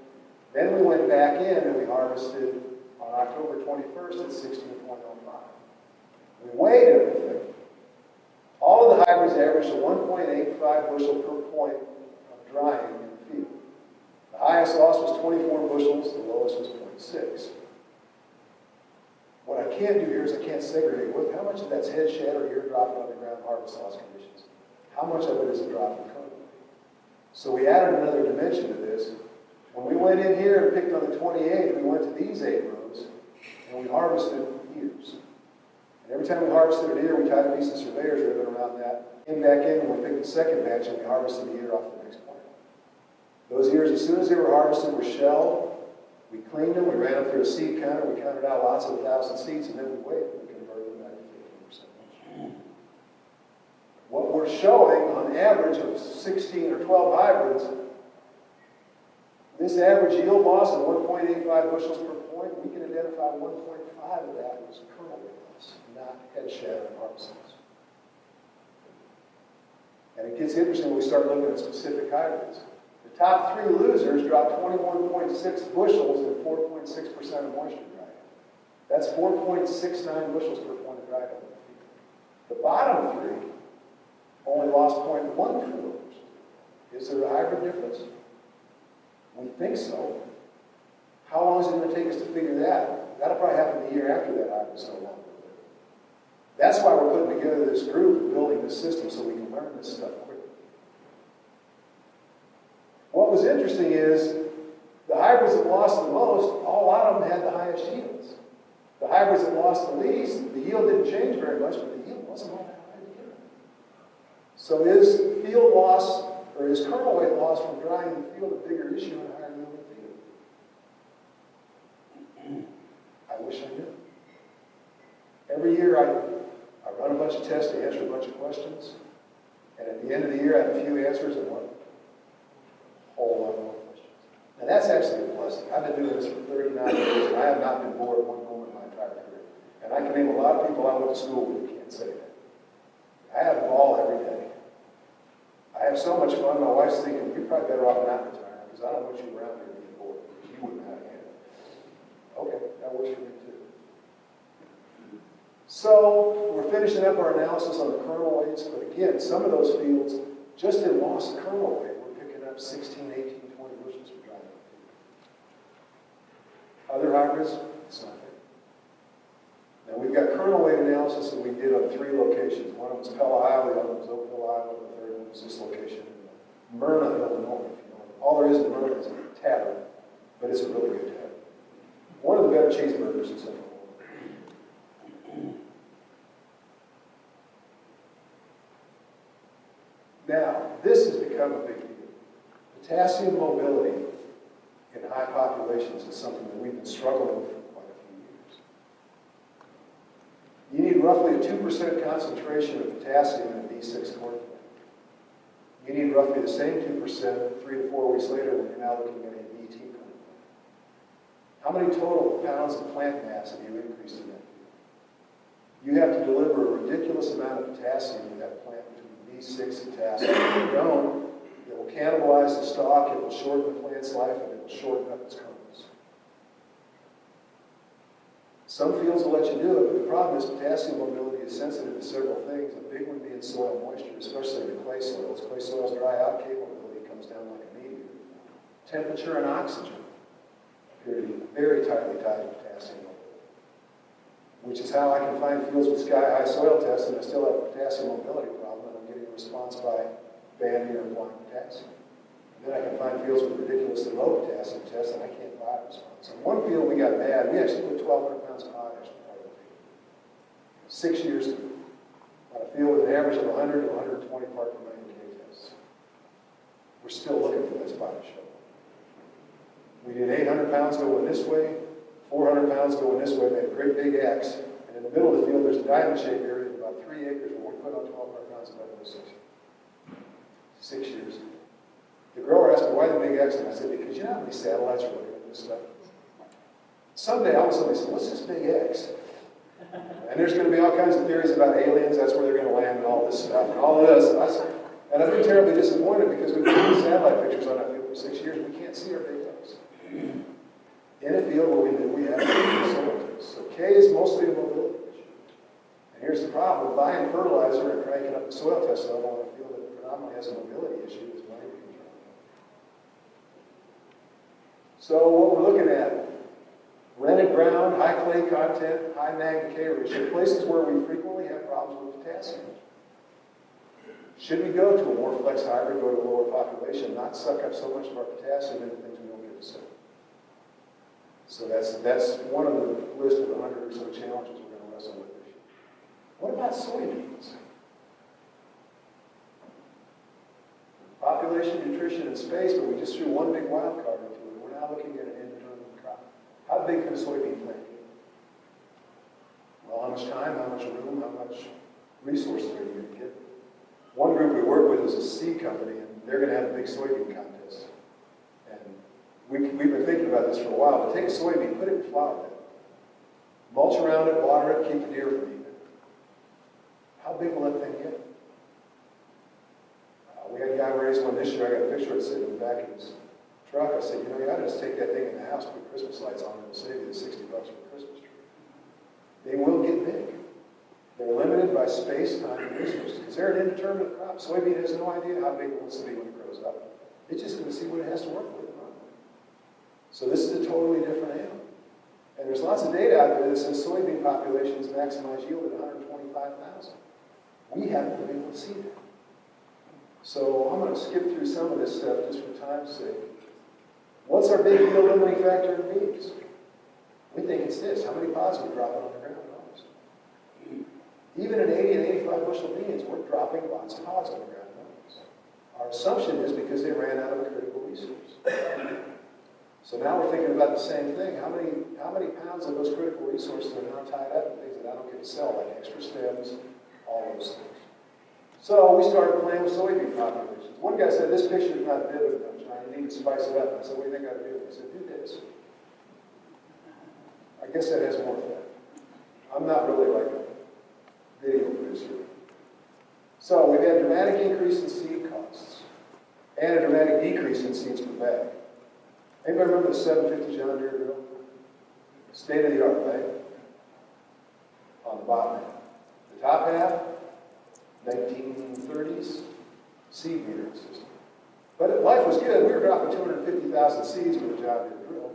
Then we went back in and we harvested on October 21st at 16.05. We weighed everything. All of the hybrids averaged a 1.85 bushel per point of drying in the field. The highest loss was 24 bushels, the lowest was 0.6. What I can't do here is I can't segregate how much of that's head shed or ear dropping on the ground harvest loss conditions. How much of it is a drop in kernel? So we added another dimension to this. When we went in here and picked on the 28, we went to these 8 rows and we harvested ears. And every time we harvested an ear, we tied a piece of surveyor's ribbon around that, came back in and we picked the second batch and we harvested the ear off the next plant. Those ears, as soon as they were harvested, were shelled. We cleaned them, we ran them through a seed counter, we counted out lots of 1,000 seeds, and then we weighed them and converted them back to 15%. What we're showing on average of 16 or 12 hybrids, this average yield loss of 1.85 bushels per point, we can identify 1.5 of that was kernel weight loss, not head shatter and harvest loss. And it gets interesting when we start looking at specific hybrids. The top 3 losers dropped 21.6 bushels and 4.6% of moisture dry. That's 4.69 bushels per point of dry out. The bottom 3 only lost 0.14 bushels. Is there a hybrid difference? We think so. How long is it going to take us to figure that out? That'll probably happen the year after that hybrid's no longer there. That's why we're putting together this group and building this system so we can learn this stuff quickly. What was interesting is the hybrids that lost the most, a lot of them had the highest yields. The hybrids that lost the least, the yield didn't change very much, but the yield wasn't all that high to begin with. So is field loss, or is kernel weight loss from drying in the field a bigger issue in a higher yielding field? I wish I knew. Every year I run a bunch of tests to answer a bunch of questions, and at the end of the year I have a few answers and one whole lot more questions. Now that's actually a blessing. I've been doing this for 39 years, and I have not been bored one moment in my entire career. And I can name a lot of people I went to school with who can't say that. I have a ball every day. I have so much fun. My wife's thinking, you're probably better off not retiring, because I don't want you around here being bored, because you wouldn't know how to handle it. Okay, that works for me too. So we're finishing up our analysis on the kernel weights, but again, some of those fields, just in loss of kernel weight, we're picking up 16, 18, 20 bushels per dry. Other hybrids, it's not there. Now we've got kernel weight analysis that we did on 3 locations. One of them was Pella, Iowa, the other one was Oakville, Iowa, the third one was this location in Myrna, Illinois. If you know it. All there is in Myrna is a tavern, but it's a really good tavern. One of the better cheeseburgers in Central Florida. Now, this has become a big deal. Potassium mobility in high populations is something that we've been struggling with for quite a few years. You need roughly a 2% concentration of potassium in a B6 corn plant. You need roughly the same 2% 3 to 4 weeks later when you're now looking at a BT corn plant. How many total pounds of plant mass have you increased in that field? You have to deliver a ridiculous amount of potassium to that plant between B6 and potassium. If you don't, it will cannibalize the stalk, it will shorten the plant's life, and it will shorten up its kernels. Some fields will let you do it, but the problem is potassium mobility is sensitive to several things, a big one being soil moisture, especially in the clay soils. Clay soils dry out, K mobility comes down like a meteor. Temperature and oxygen appear to be very tightly tied to potassium mobility, which is how I can find fields with sky-high soil tests and I still have a potassium mobility problem, and I'm getting a response by banding or applying potassium. And then I can find fields with ridiculously low potassium tests, and I can't buy a response. In one field, we got mad. We actually put 1,200 pounds of potash in part of the field. 6 years ago, on a field with an average of 100 to 120 part per million K tests. We're still looking for that spot to show. We did 800 pounds going this way, 400 pounds going this way, made a great big X, and in the middle of the field, there's a diamond-shaped area of about 3 acres where we put on 1,200 pounds of WO6. 6 years ago. The grower asked me, why the big X? And I said, because you know how many satellites are looking at this stuff? Someday, all of a sudden, they said, what's this big X? And there's going to be all kinds of theories about aliens, that's where they're going to land and all this stuff, and all of this. And I've been terribly disappointed because we've been taking satellite pictures on that field for 6 years, we can't see our big X. In a field where we knew we had soil tests. So K is mostly a mobility issue. And here's the problem, buying fertilizer and cranking up the soil test level on a field that predominantly has a mobility issue is money we can draw. So what we're looking at, rented ground, high clay content, high mag to K ratio, places where we frequently have problems with potassium. Should we go to a more flex hybrid, go to a lower population, not suck up so much of our potassium into things we don't get to sell? So that's one of the list of 100 or so challenges we're going to wrestle with this year. What about soybeans? Population, nutrition, and space, but we just threw one big wild card into it. We're now looking at an indeterminate crop. How big can a soybean plant get? Well, how much time, how much room, how much resources are you going to get? One group we work with is a seed company, and they're going to have a big soybean contest. And we've been thinking about this for a while, but take a soybean, put it in flower bed. Mulch around it, water it, keep the deer from eating it. How big will that thing get? We had a guy raise one this year. I got a picture of it sitting in the back of his truck. I said, you know, you ought to just take that thing in the house, put Christmas lights on, and it'll save you the $60 for a Christmas tree. They will get big. They're limited by space, time, and resources because they're an indeterminate crop. Soybean has no idea how big it wants to be when it grows up. It's just going to see what it has to work with. So this is a totally different animal. And there's lots of data out there that says soybean populations maximize yield at 125,000. We haven't been able to see that. So I'm going to skip through some of this stuff just for time's sake. What's our big yield limiting factor in beans? We think it's this. How many pods are we dropping on the ground? Even in 80 and 85 bushel beans, we're dropping lots of pods on the ground. Our assumption is because they ran out of a critical resource. So now we're thinking about the same thing. How many pounds of those critical resources are now tied up in things that I don't get to sell, like extra stems, all those things. So we started playing with soybean populations. One guy said, this picture is not vivid enough, John. You need to spice it up. I said, what do you think I do? He said, do this. I guess that has more effect. I'm not really like a video producer. So we've had a dramatic increase in seed costs and a dramatic decrease in seeds per bag. Anybody remember the 750 John Deere drill? State of the art, right? On the bottom half. The top half, 1930s seed metering system. But life was good. We were dropping 250,000 seeds with a John Deere drill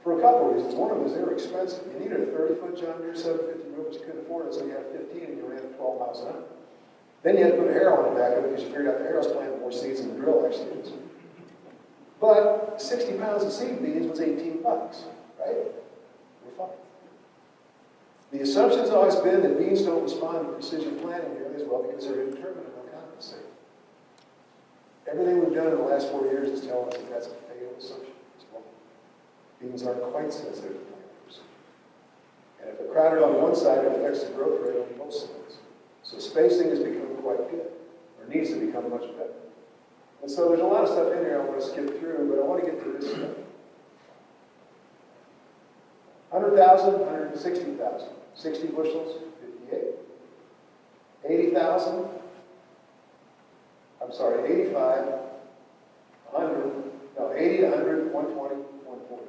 for a couple of reasons. One of them was they were expensive. You needed a 30-foot John Deere 750 drill, but you couldn't afford it, so you had 15 and you ran it 12 miles an hour. Then you had to put a harrow on the back of it because you figured out the harrow's planting more seeds than the drill actually is. But 60 pounds of seed beans was $18, right? We're fine. The assumption's always been that beans don't respond to precision planting nearly as well because they're indeterminate and they'll compensate. Everything we've done in the last 4 years is telling us that that's a failed assumption. It's wrong. Beans aren't quite sensitive to plant erosion. And if they're crowded on one side, it affects the growth rate on both sides. So spacing has become quite good, or needs to become much better. And so there's a lot of stuff in here I want to skip through, but I want to get to this stuff. 100,000, 160,000. 60 bushels, 58. 80,000, I'm sorry, 85, 100, no, 80, 100, 120, 140.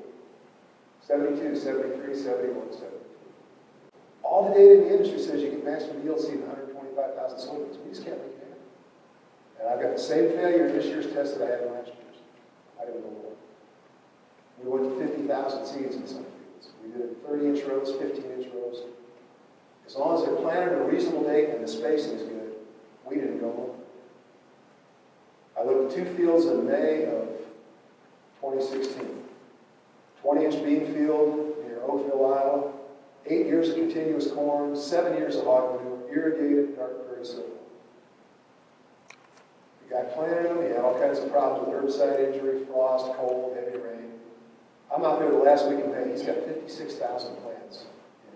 72, 73, 71, 72. All the data in the industry says you get maximum yield seed in 125,000 soybeans. We just can't make it happen. And I've got the same failure in this year's test that I had in last year's. I don't know more. We went to 50,000 seeds in some fields. We did 30-inch rows, 15-inch rows. As long as they're planted at a reasonable date and the spacing is good, we didn't go home. I looked at 2 fields in May of 2016. 20-inch bean field near Oakville, Iowa. 8 years of continuous corn, 7 years of hog manure, irrigated dark prairie soil. The guy planted them. He had all kinds of problems with herbicide injury, frost, cold, heavy rain. I'm out there the last week in May. He's got 56,000 plants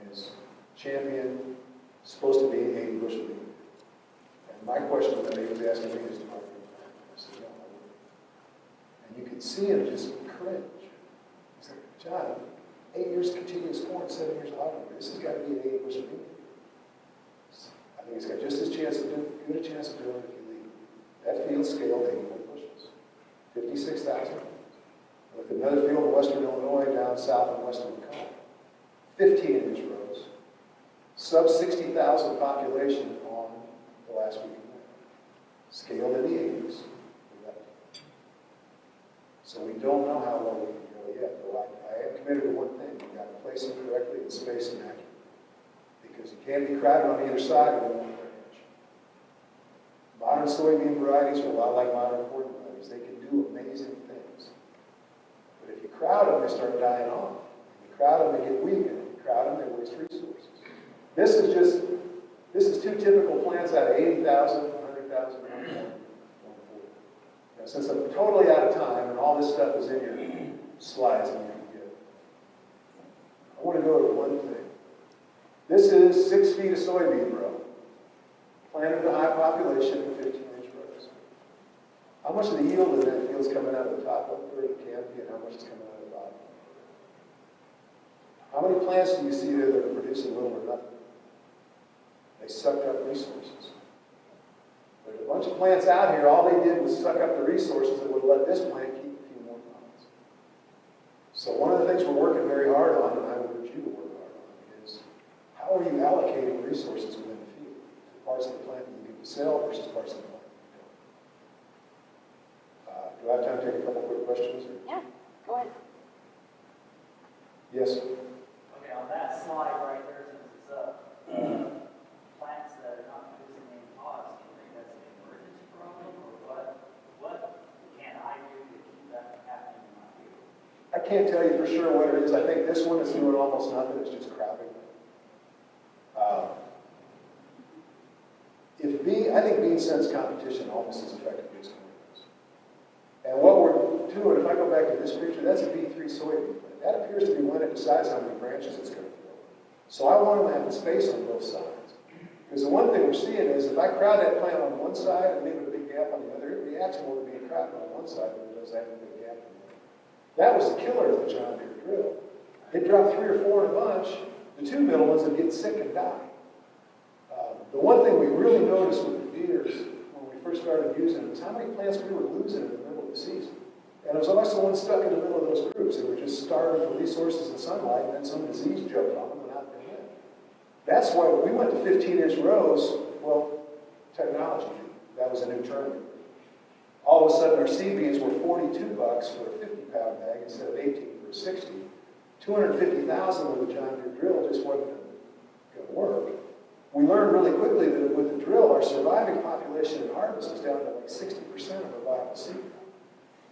in his champion, supposed to be 80 bushel bean. And my question that he was asking me is, do I really plant? I said, no, I wouldn't. And you could see him just cringe. He's like, John, 8 years of continuous corn, 7 years of hog manure. This has got to be an 80 bushel bean. I think it's got just as good a chance of doing it if you leave. That field scaled 81 bushels. 56,000. With another field in western Illinois, down south in western Wisconsin. 15-inch rows. Sub 60,000 population on the last week of May. Scaled in the 80s. So we don't know how low we can go yet, but I am committed to one thing. We've got to place them correctly and space them accurately. Because you can't be crowded on either side of one branch. Modern soybean varieties are a lot like modern corn varieties. They can do amazing things. But if you crowd them, they start dying off. If you crowd them, they get weak. And if you crowd them, they waste resources. This is 2 typical plants out of 80,000, 100,000, 140. Now, since I'm totally out of time, and all this stuff is in your slides and you can get it, I want to go to one thing. This is 6 feet of soybean row, planted to high population in 15-inch rows. How much of the yield in that field is coming out of the top 1/3 of the canopy, and how much is coming out of the bottom? How many plants do you see there that are producing little or nothing? They sucked up resources. There's a bunch of plants out here, all they did was suck up the resources that would let this plant keep a few more pounds. So one of the things we're working very hard on, and I would urge you to work hard on, is how are you allocating resources within the field to parts of the plant that you can sell versus parts of the plant that you don't? Do I have time to take a couple quick questions? Or? Yeah, go ahead. Yes? Okay, on that slide right there, since it's up, plants that are not producing any pods, do you think that's an emergency problem, or what can I do to keep that from happening in my field? I can't tell you for sure what it is. I think this one is doing almost nothing. It's just crowding. I think bean sense competition almost as effective as corn is. And what we're doing, if I go back to this picture, that's a B3 soybean plant. That appears to be when it decides how many branches it's going to grow. So I want them to have the space on both sides. Because the one thing we're seeing is if I crowd that plant on one side and leave it a big gap on the other, it reacts more to being crowded on one side than it does having a big gap on the other. That was the killer of the John Deere drill. It dropped 3 or 4 in a bunch. The 2 middle ones would get sick and die. The one thing we really noticed with the Deeres when we first started using them is how many plants we were losing in the middle of the season. And it was always the ones stuck in the middle of those groups. They were just starving for resources and sunlight, and then some disease jumped on them and out they went. That's why when we went to 15-inch rows, well, technology, that was a new term. All of a sudden, our seed beans were $42 for a 50-pound bag instead of 18 for a 60. 250,000 with a John Deere drill just wasn't going to work. We learned really quickly that with the drill, our surviving population in harvest was down to like 60% of our viable seed.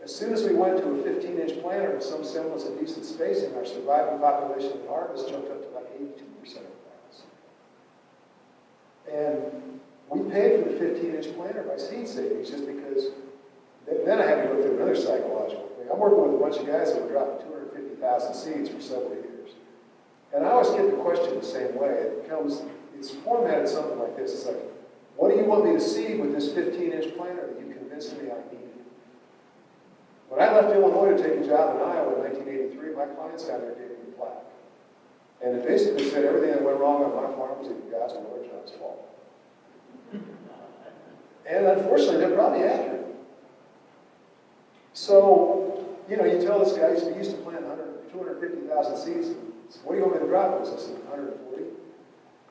As soon as we went to a 15-inch planter with some semblance of decent spacing, our surviving population in harvest jumped up to like 82% of the viable seed. And we paid for the 15-inch planter by seed savings just because Then I had to go through another psychological thing. I'm working with a bunch of guys that were dropping 250,000 seeds for several years. And I always get the question the same way. It's formatted something like this. It's like, what do you want me to see with this 15-inch planter that you convinced me I needed? When I left Illinois to take a job in Iowa in 1983, my clients down there gave me a plaque. And it basically said everything that went wrong on my farm was either God's or John's fault. And unfortunately, they're probably accurate. So, you know, you tell this guy, he used to plant 250,000 seeds. What do you want me to drop this? I said, 140.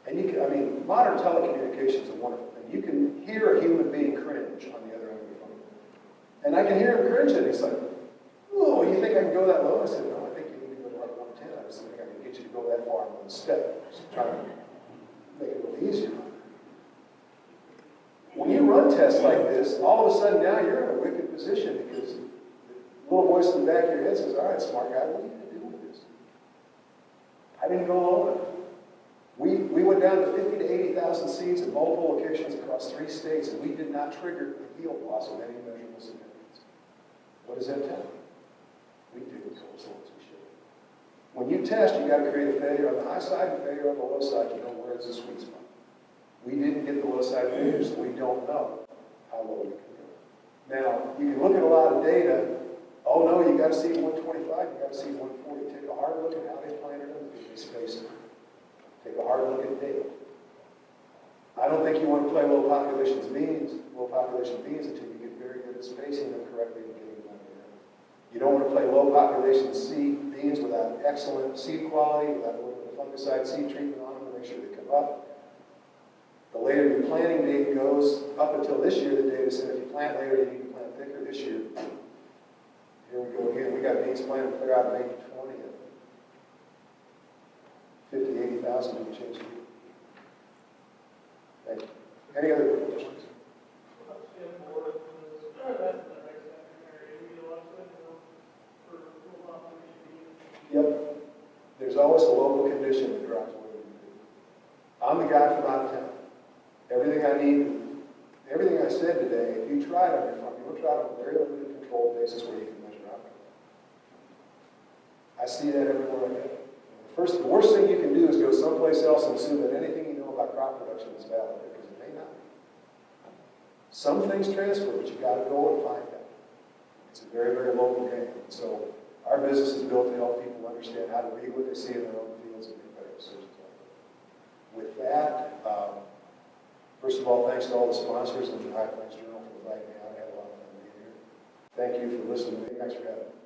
And you can, I mean, modern telecommunications is a wonderful thing. You can hear a human being cringe on the other end of the phone. And I can hear him cringe, and he's like, oh, you think I can go that low? I said, no, I think you need to go to like 110. I just think I can get you to go that far in one step. Just trying to make it a little easier. When you run tests like this, all of a sudden now you're in a wicked position because the little voice in the back of your head says, all right, smart guy, what are you going to do with this? I didn't go low enough. We went down to 50 to 80,000 seeds in multiple locations across 3 states, and we did not trigger the yield loss of any measurable significance. What does that tell you? We did as well as we should. When you test, you got to create a failure on the high side and failure on the low side. You know, where is the sweet spot? We didn't get the low side failure, so we don't know how low we can go. Now, you can look at a lot of data. Oh no, you got to see 125, you got to see 140. Take a hard look at how they planted them, did they space them? Take a hard look at data. I don't think you want to play low population beans until you get very good at spacing them correctly and getting them under. You don't want to play low population seed beans without excellent seed quality, without a little bit of fungicide seed treatment on them to make sure they come up. The later your planting date goes, up until this year, the data said if you plant later, you need to plant thicker. This year, here we go again. We got beans planted clear out May 20th. 50, 80,000 didn't change it. Thank you. Any other questions? Yep. There's always a local condition that drives what you do. I'm the guy from out of town. Everything I need, everything I said today, if you try it on your farm, you'll try it on a very limited controlled basis where you can measure outcomes. I see that everywhere I go. The worst thing you can do is go someplace else and assume that anything you know about crop production is valid, because it may not be. Some things transfer, but you got to go and find out. It's a very, very local game. So our business is built to help people understand how to read what they see in their own fields and make better decisions. With that, first of all, thanks to all the sponsors and the High Plains Journal for inviting me out. I had a lot of fun being here. Thank you for listening to me. Thanks for having me.